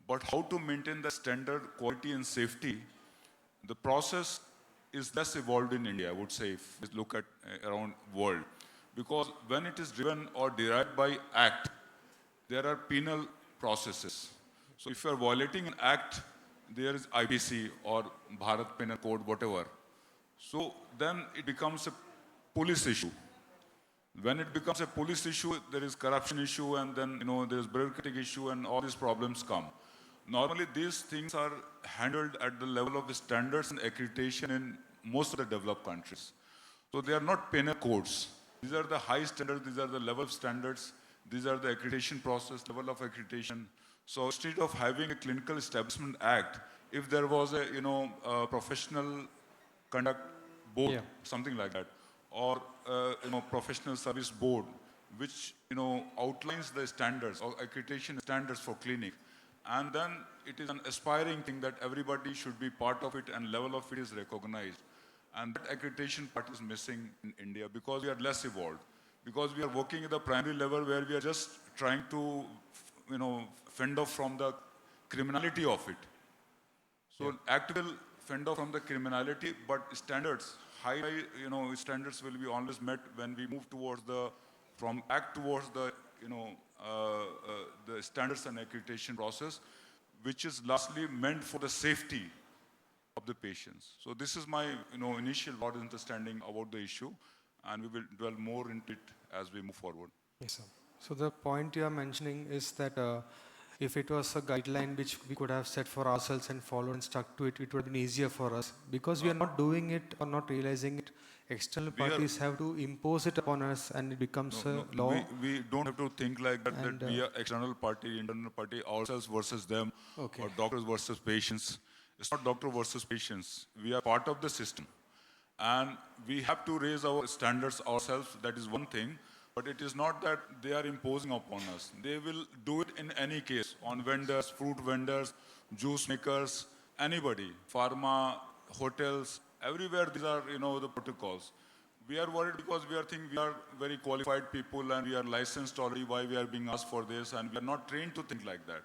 But how to maintain the standard quality and safety, the process is less evolved in India, I would say, if we look at around world. Because when it is driven or derived by act, there are penal processes. So if you are violating an act, there is IPC or Bharat Penal Code, whatever. So then it becomes a police issue. When it becomes a police issue, there is corruption issue, and then there is bureaucratic issue, and all these problems come. Normally, these things are handled at the level of the standards and accreditation in most of the developed countries. So they are not penal codes. These are the high standards. These are the level of standards. These are the accreditation process, level of accreditation. So instead of having a Clinical Establishment Act, if there was a professional conduct board, something like that, or professional service board, which outlines the standards or accreditation standards for clinic, and then it is an aspiring thing that everybody should be part of it and level of it is recognized. And that accreditation part is missing in India because we are less evolved. Because we are working at the primary level where we are just trying to, fend off from the criminality of it. So act will fend off from the criminality, but standards, high, standards will be always met when we move towards from act towards the standards and accreditation process, which is lastly meant for the safety of the patients. So this is my initial broad understanding about the issue, and we will dwell more into it as we move forward. Yes, sir. So the point you are mentioning is that if it was a guideline which we could have set for ourselves and followed and stuck to it, it would have been easier for us. Because we are not doing it or not realizing it, external parties have to impose it upon us and it becomes a law. We don't have to think like that, that we are external party, internal party, ourselves versus them, or doctors versus patients. It's not doctor versus patients. We are part of the system. And we have to raise our standards ourselves. That is one thing. But it is not that they are imposing upon us. They will do it in any case, on vendors, fruit vendors, juice makers, anybody, pharma, hotels, everywhere these are, the protocols. We are worried because we are thinking we are very qualified people and we are licensed already, why we are being asked for this, and we are not trained to think like that.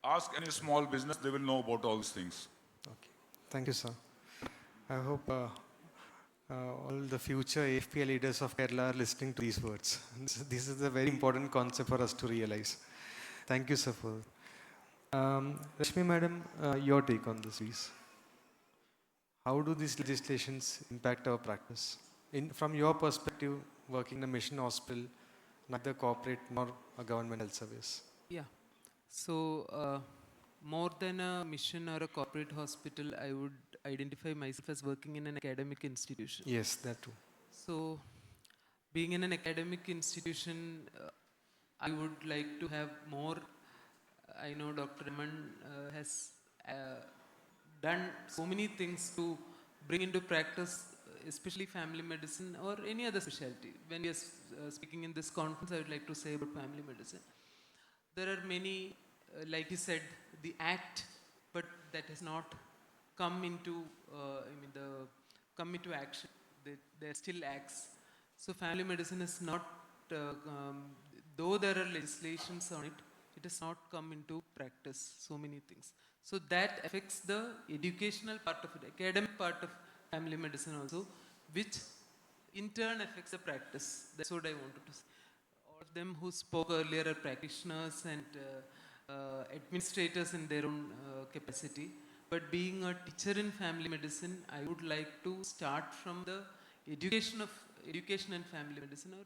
Ask any small business, they will know about all these things. Okay. Thank you, sir. I hope all the future AFPI leaders of Kerala are listening to these words. This is a very important concept for us to realize. Thank you, sir. Rashmi madam, your take on this, please. How do these legislations impact our practice? From your perspective, working in a mission hospital, neither corporate nor a government health service. Yeah. So, more than a mission or a corporate hospital, I would identify myself as working in an academic institution. Yes, that too. So, being in an academic institution, I would like to have more. I know Dr. Raman has done so many things to bring into practice, especially family medicine or any other specialty. When we are speaking in this conference, I would like to say about family medicine. there are many, like you said, the act, but that has not come into, come into action. There are still acts. So family medicine is not, though there are legislations on it, it has not come into practice, so many things. So that affects the educational part of it, academic part of family medicine also, which in turn affects the practice. That's what I wanted to say. All of them who spoke earlier are practitioners and administrators in their own capacity. But being a teacher in family medicine, I would like to start from the education and family medicine, or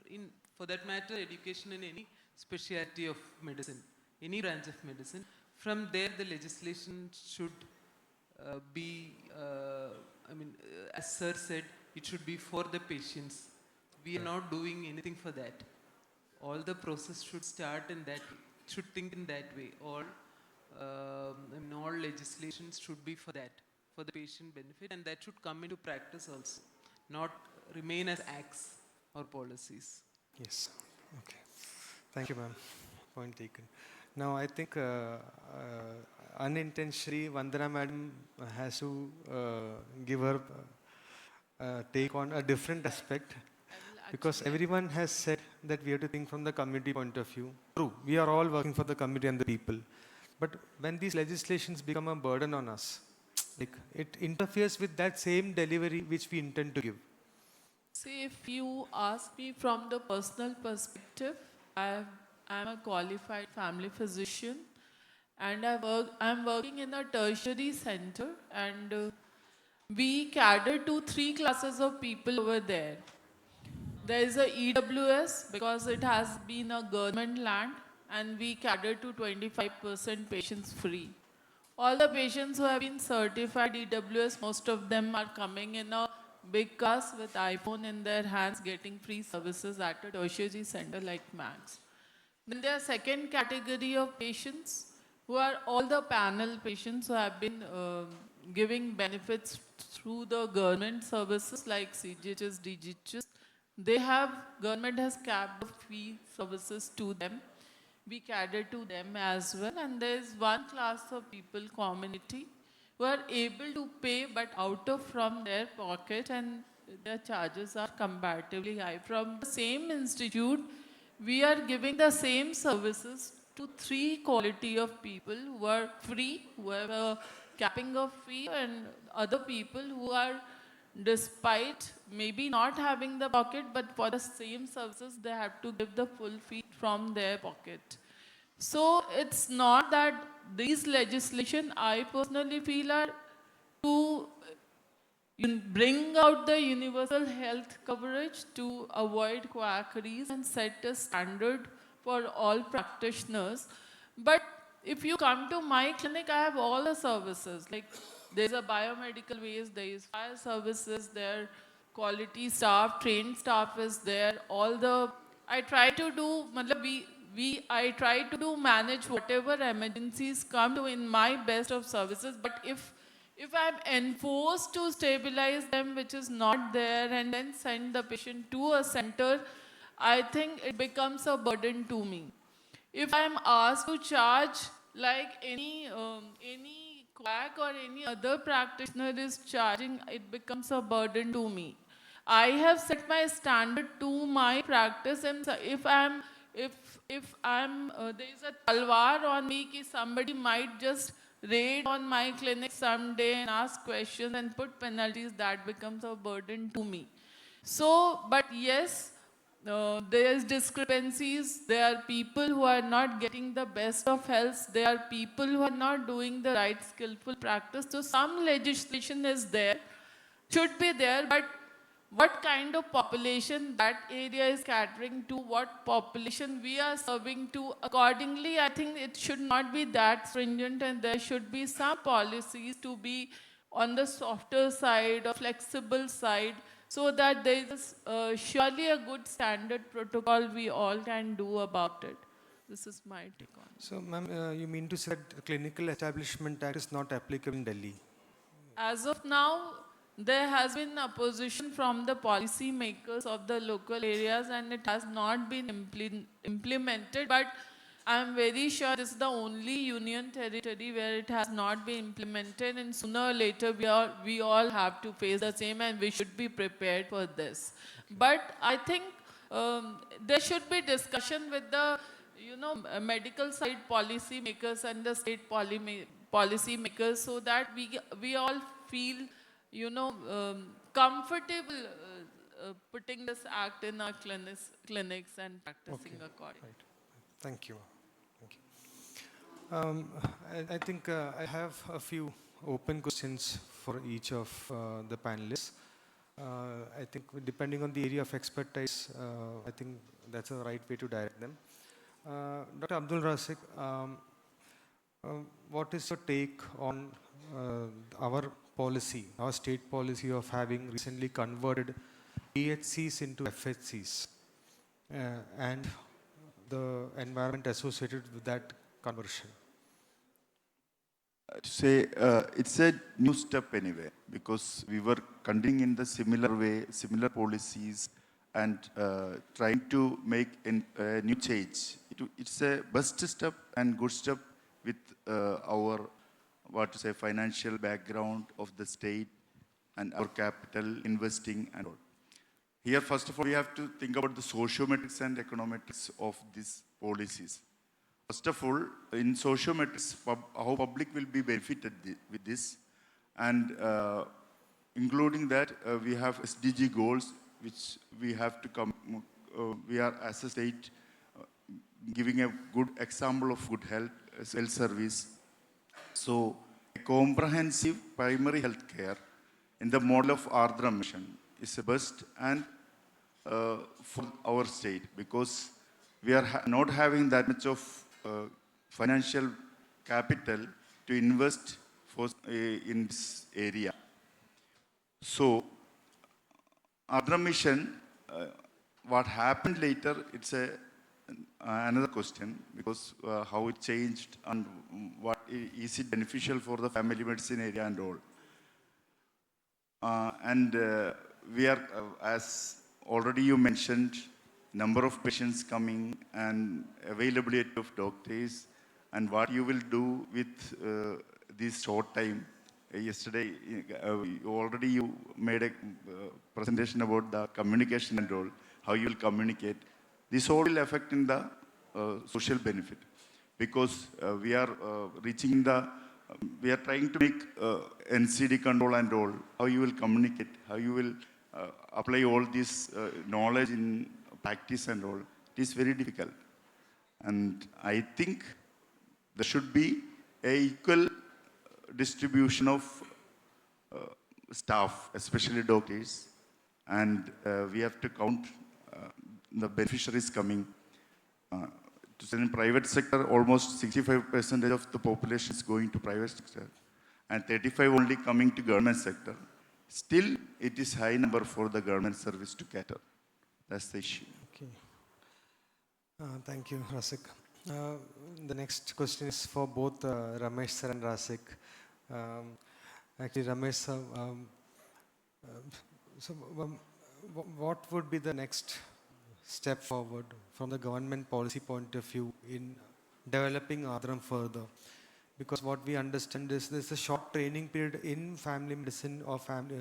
for that matter, education in any specialty of medicine, any branch of medicine. From there, the legislation should be, as Sir said, it should be for the patients. We are not doing anything for that. All the process should start in that, should think in that way. All legislations should be for that, for the patient benefit, and that should come into practice also, not remain as acts or policies. Yes. Okay. Thank you, ma'am. Point taken. Now, I think unintentionally, Vandana madam has to give her take on a different aspect, because everyone has said that we have to think from the community point of view. True, we are all working for the community and the people. But when these legislations become a burden on us, like it interferes with that same delivery which we intend to give. See, if you ask me from the personal perspective, I'm a qualified family physician, and I'm working in a tertiary center, and we cater to 3 classes of people over there. There is a EWS, because it has been a government land, and we cater to 25% patients free. All the patients who have been certified EWS, most of them are coming in a big cars with iPhone in their hands, getting free services at a tertiary center like Max. Then there are second category of patients who are all the panel patients who have been giving benefits through the government services like CGHS, DGHS. Government has capped the fee services to them. We cater to them as well. And there is one class of people, community, who are able to pay but out of from their pocket, and their charges are comparatively high. From the same institute, we are giving the same services to 3 quality of people who are free, who have a capping of fee, and other people who are, despite maybe not having the pocket, but for the same services, they have to give the full fee from their pocket. So it's not that these legislation, I personally feel, are to bring out the universal health coverage to avoid quackeries and set a standard for all practitioners. But if you come to my clinic, I have all the services. Like there's a biomedical waste, there is fire services, there quality staff, trained staff is there. I try to do, I try to do manage whatever emergencies come to in my best of services. But if I'm enforced to stabilize them, which is not there, and then send the patient to a center, I think it becomes a burden to me. If I'm asked to charge like any quack or any other practitioner is charging, it becomes a burden to me. I have set my standard to my practice, and if there is a talwar on me, ki somebody might just raid on my clinic someday and ask questions and put penalties, that becomes a burden to me. So, but yes, there is discrepancies. There are people who are not getting the best of health. There are people who are not doing the right skillful practice. So some legislation is there, should be there, but what kind of population that area is catering to, what population we are serving to, accordingly, I think it should not be that stringent, and there should be some policies to be on the softer side or flexible side, so that there is surely a good standard protocol we all can do about it. This is my take on it. So, ma'am, you mean to say that the Clinical Establishment Act is not applicable in Delhi? As of now, there has been opposition from the policy makers of the local areas, and it has not been implemented. But I'm very sure this is the only union territory where it has not been implemented, and sooner or later we all have to face the same, and we should be prepared for this. But I think there should be discussion with the medical side policy makers and the state policy makers, so that we all feel comfortable putting this act in our clinics and practicing accordingly. Right. Thank you. Thank you. I think I have a few open questions for each of the panelists. I think depending on the area of expertise, I think that's the right way to direct them. Dr. Abdul Rasik, what is your take on our policy, our state policy of having recently converted PHCs into FHCs and the environment associated with that conversion? To say it's a new step anyway, because we were continuing in the similar way, similar policies, and trying to make a new change. It's a best step and good step with our financial background of the state and our capital investing and all. Here, first of all, we have to think about the sociometrics and econometrics of these policies. First of all, in sociometrics, how public will be benefited with this, and including that, we have SDG goals, which we have to come. We are as a state giving a good example of good health service. So, a comprehensive primary health care in the model of Ardhra mission is a best and for our state, because we are not having that much of financial capital to invest in this area. So, Ardhra mission, what happened later, it's another question, because how it changed and what is it beneficial for the family medicine area and all. We are, as already you mentioned, number of patients coming and availability of doctors, and what you will do with this short time. Yesterday, you made a presentation about the communication and all, how you will communicate. This all will affect in the social benefit, because we are we are trying to make NCD control and all, how you will communicate, how you will apply all this knowledge in practice and all. It is very difficult. And I think there should be an equal distribution of staff, especially doctors, and we have to count the beneficiaries coming. In private sector, almost 65% of the population is going to private sector, and 35% only coming to government sector. Still, it is high number for the government service to cater. That's the issue. Okay. Thank you, Rasik. The next question is for both Ramesh sir and Rasik. Actually, Ramesh sir, what would be the next step forward from the government policy point of view in developing Ardhram further? Because what we understand is there's a short training period in family medicine or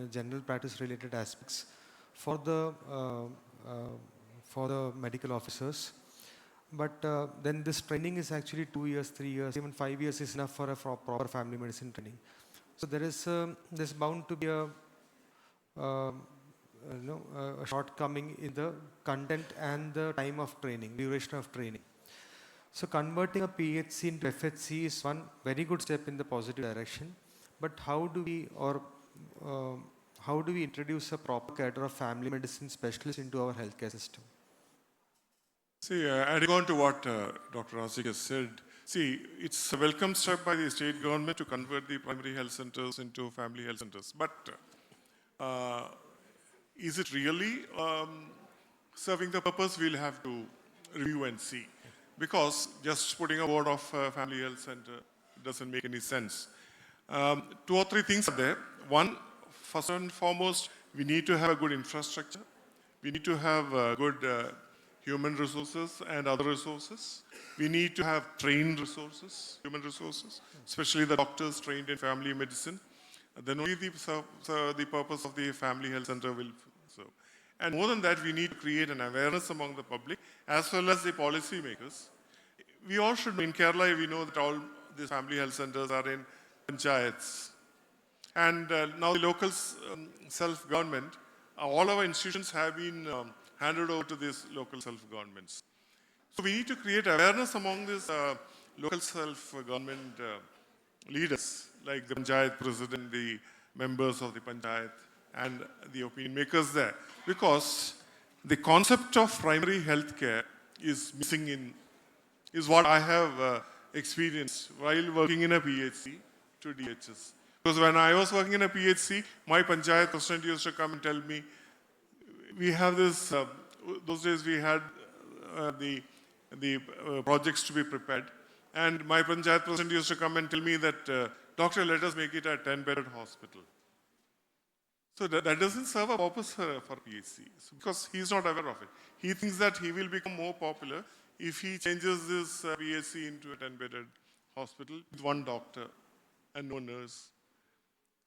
general practice related aspects for the medical officers. But then this training is actually 2 years, 3 years, even 5 years is enough for a proper family medicine training. So there's bound to be a shortcoming in the content and the time of training, duration of training. So converting a PHC into FHC is one very good step in the positive direction. But how do we introduce a proper cadre of family medicine specialists into our healthcare system? See, adding on to what Dr. Rasik has said, see, it's a welcome step by the state government to convert the primary health centers into family health centers. But is it really serving the purpose? We'll have to review and see. Because just putting a board of family health center doesn't make any sense. 2 or 3 things are there. One, first and foremost, we need to have a good infrastructure. We need to have good human resources and other resources. We need to have trained resources, human resources, especially the doctors trained in family medicine. Then only the purpose of the family health center will serve. And more than that, we need to create an awareness among the public as well as the policy makers. We all should know, in Kerala, we know that all these family health centers are in panchayats. And now the local self-government, all our institutions have been handed over to these local self-governments. So we need to create awareness among these local self-government leaders, like the panchayat president, the members of the panchayat, and the opinion makers there. Because the concept of primary health care is missing is what I have experienced while working in a PHC to DHS. Because when I was working in a PHC, my panchayat president used to come and tell me, we have this, those days we had the projects to be prepared. And my panchayat president used to come and tell me that, doctor, let us make it a 10-bedded hospital. So that doesn't serve a purpose for PHC, because he's not aware of it. He thinks that he will become more popular if he changes this PHC into a 10-bedded hospital with one doctor and no nurse.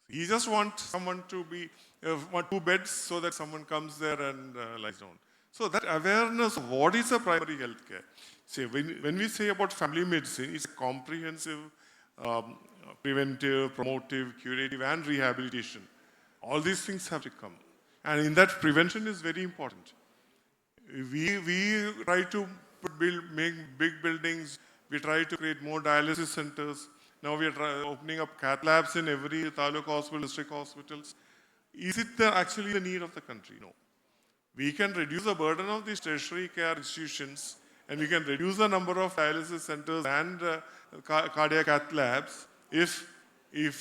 He just wants someone to be, 2 beds so that someone comes there and lies down. So that awareness of what is a primary health care. See, when we say about family medicine, it's comprehensive, preventive, promotive, curative, and rehabilitation. All these things have to come. And in that, prevention is very important. We try to make big buildings. We try to create more dialysis centers. Now we are opening up cath labs in every taluk hospital, district hospitals. Is it actually the need of the country? No. We can reduce the burden of these tertiary care institutions, and we can reduce the number of dialysis centers and cardiac cath labs if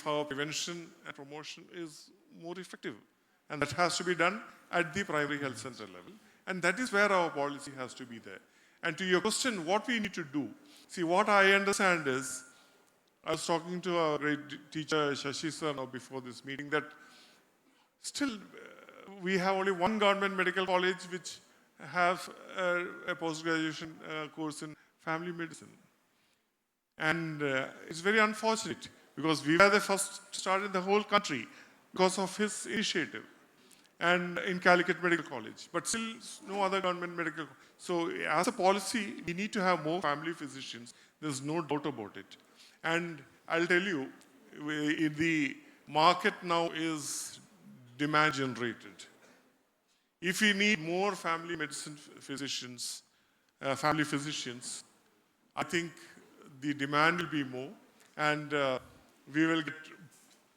our prevention and promotion is more effective. And that has to be done at the primary health center level. And that is where our policy has to be there. And to your question, what we need to do, see, what I understand is, I was talking to our great teacher, Shashi sir, now before this meeting, that still we have only one government medical college which have a post-graduation course in family medicine. And it's very unfortunate, because we were the first to start in the whole country because of his initiative, and in Calicut Medical College, but still no other government medical college. So as a policy, we need to have more family physicians. There's no doubt about it. And I'll tell you, the market now is demand generated. If we need more family medicine physicians, I think the demand will be more, and we will get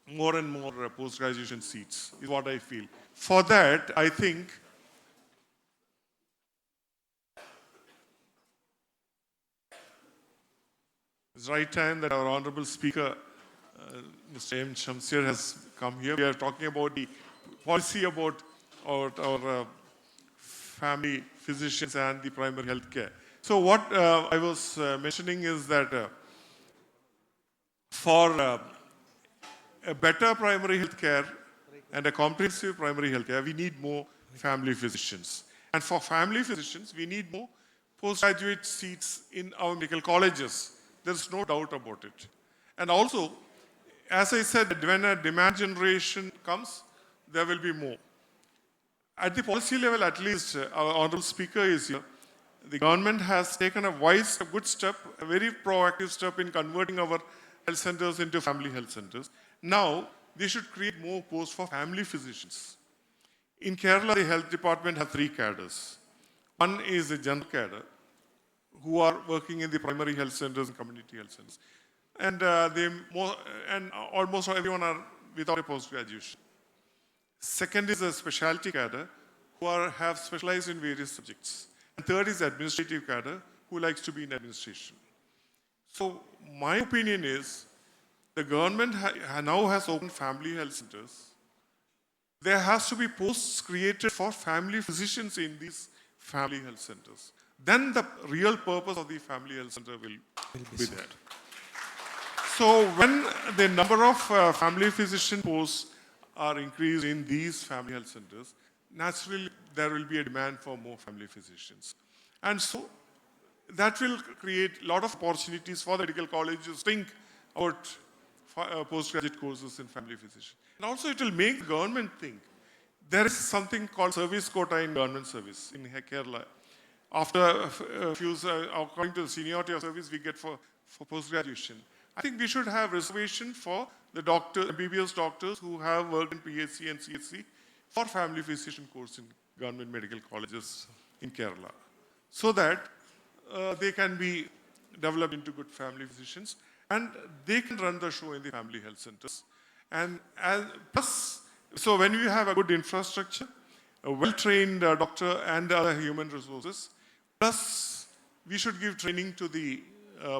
more and more post-graduation seats, is what I feel. For that, I think it's right time that our Honorable Speaker, Mr. M. Shamsir, has come here. We are talking about the policy about our family physicians and the primary health care. So what I was mentioning is that for a better primary health care and a comprehensive primary health care, we need more family physicians. And for family physicians, we need more postgraduate seats in our medical colleges. There's no doubt about it. And also, as I said, when a demand generation comes, there will be more. At the policy level, at least, our Honorable Speaker is here. The government has taken a wise, a good step, a very proactive step in converting our health centers into family health centers. Now, they should create more posts for family physicians. In Kerala, the health department has 3 cadres. One is the general cadre, who are working in the primary health centers and community health centers. And, almost everyone are without a post-graduation. Second is a specialty cadre, who have specialized in various subjects. And third is the administrative cadre, who likes to be in administration. So my opinion is, the government now has opened family health centers. There has to be posts created for family physicians in these family health centers. Then the real purpose of the family health center will be there. So when the number of family physician posts are increased in these family health centers, naturally there will be a demand for more family physicians. And so that will create a lot of opportunities for the medical colleges to think about postgraduate courses in family physician. And also it will make the government think. There is something called service quota in government service in Kerala. After a few, according to the seniority of service we get for post-graduation. I think we should have reservation for the MBBS doctors who have worked in PHC and CHC for family physician course in government medical colleges in Kerala. So that they can be developed into good family physicians and they can run the show in the family health centers. And plus, so when we have a good infrastructure, a well-trained doctor and other human resources, plus we should give training to the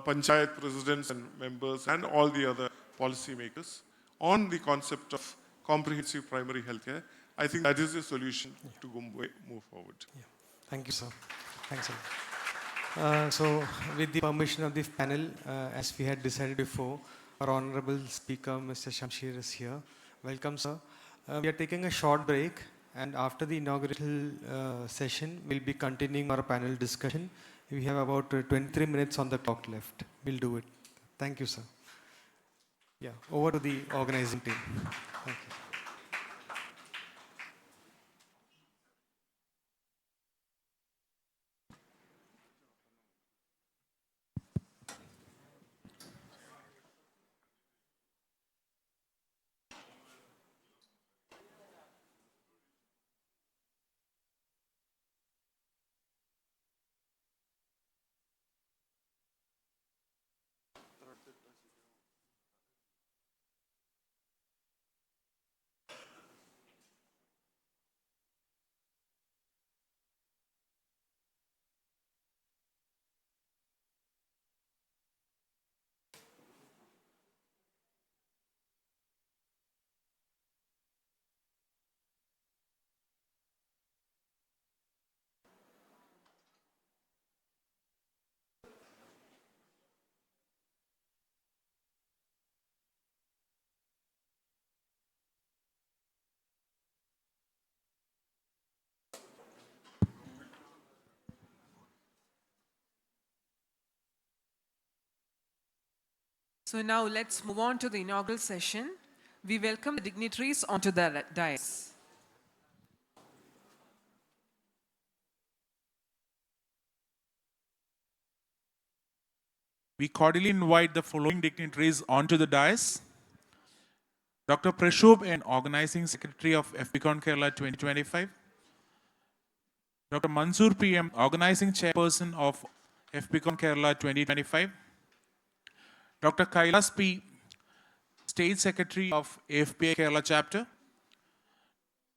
panchayat presidents and members and all the other policy makers on the concept of comprehensive primary health care. I think that is the solution to move forward. Yeah. Thank you, sir. Thanks, sir. So, with the permission of the panel, as we had decided before, our honorable speaker, Mr. Shamsher, is here. Welcome, sir. We are taking a short break, and after the inaugural session, we'll be continuing our panel discussion. We have about 23 minutes on the clock left. We'll do it. Thank you, sir. Yeah, over to the organizing team. Thank you. So now let's move on to the inaugural session. We welcome the dignitaries onto the dais. We cordially invite the following dignitaries onto the dais. Dr. Prashub, an Organizing Secretary of AFPICON Kerala 2025. Dr. Mansoor PM, Organizing Chairperson of AFPICON Kerala 2025. Dr. Kailas P, State Secretary of AFPI Kerala Chapter.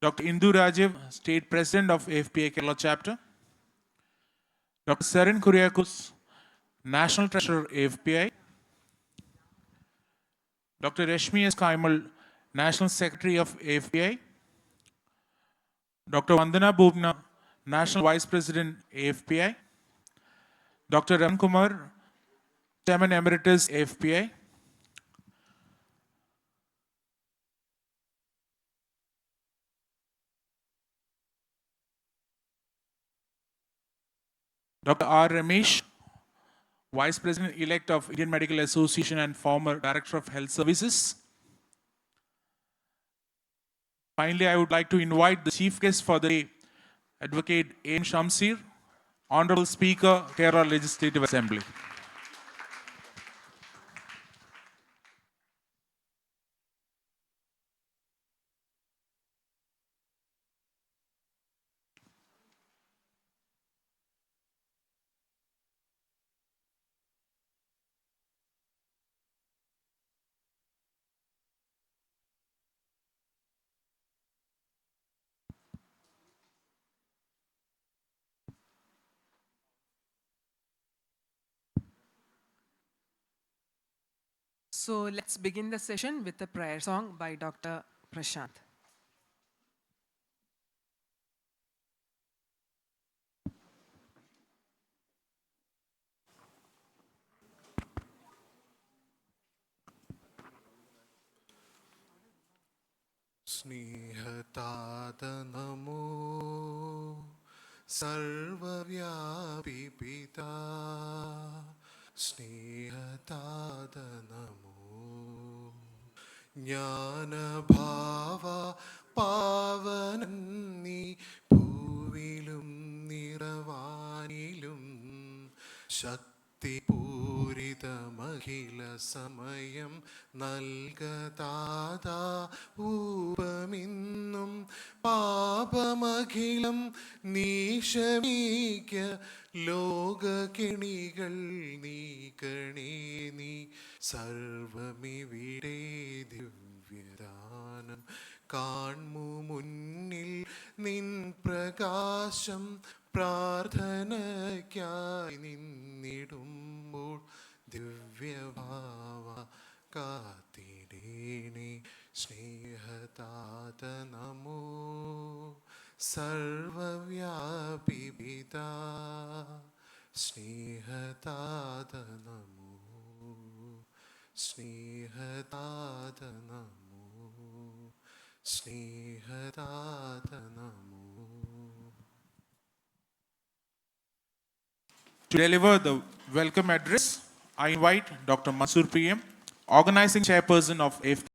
Dr. Indu Rajiv, State President of AFPI Kerala Chapter. Dr. Sarin Kuriakos, National Treasurer AFPI. Dr. Rashmi S. Kaimal, National Secretary of AFPI. Dr. Vandana Bhubna, National Vice President AFPI. Dr. Ram Kumar, Chairman Emeritus AFPI. Dr. R. Ramesh, Vice President-elect of Indian Medical Association and former Director of Health Services. Finally, I would like to invite the chief guest for the day, Advocate A. Shamsir, Honorable Speaker, Kerala Legislative Assembly. So let's begin the session with a prayer song by Dr. Prashant. स्नेहताद नमो സർവവ്യാപി പിതാ സ്നേഹതാത നമോ ജ്ഞാനഭാവ പാവനൻ നീ ഭൂവിലും നിറവാനിലും ശക്തിപൂരിതമഖില സമയം നൽകതാതാ ഊപമിന്നും പാപമഖിലം നീശമീക്ക ലോകകിണികൾ നീക്കണേ നീ സർവമിവിടെ ദിവ്യദാനം കാൺമു മുന്നിൽ നിൻ പ്രകാശം പ്രാർത്ഥനയ്ക്കായി നിന്നിടുമ്പോൾ ദിവ്യഭാവ കാത്തിടേണേ സ്നേഹതാത നമോ സർവവ്യാപി പിതാ സ്നേഹതാത നമോ സ്നേഹതാത നമോ സ്നേഹതാത നമോ. To deliver the welcome address, I invite Dr. Mansoor PM, Organizing Chairperson of AFPI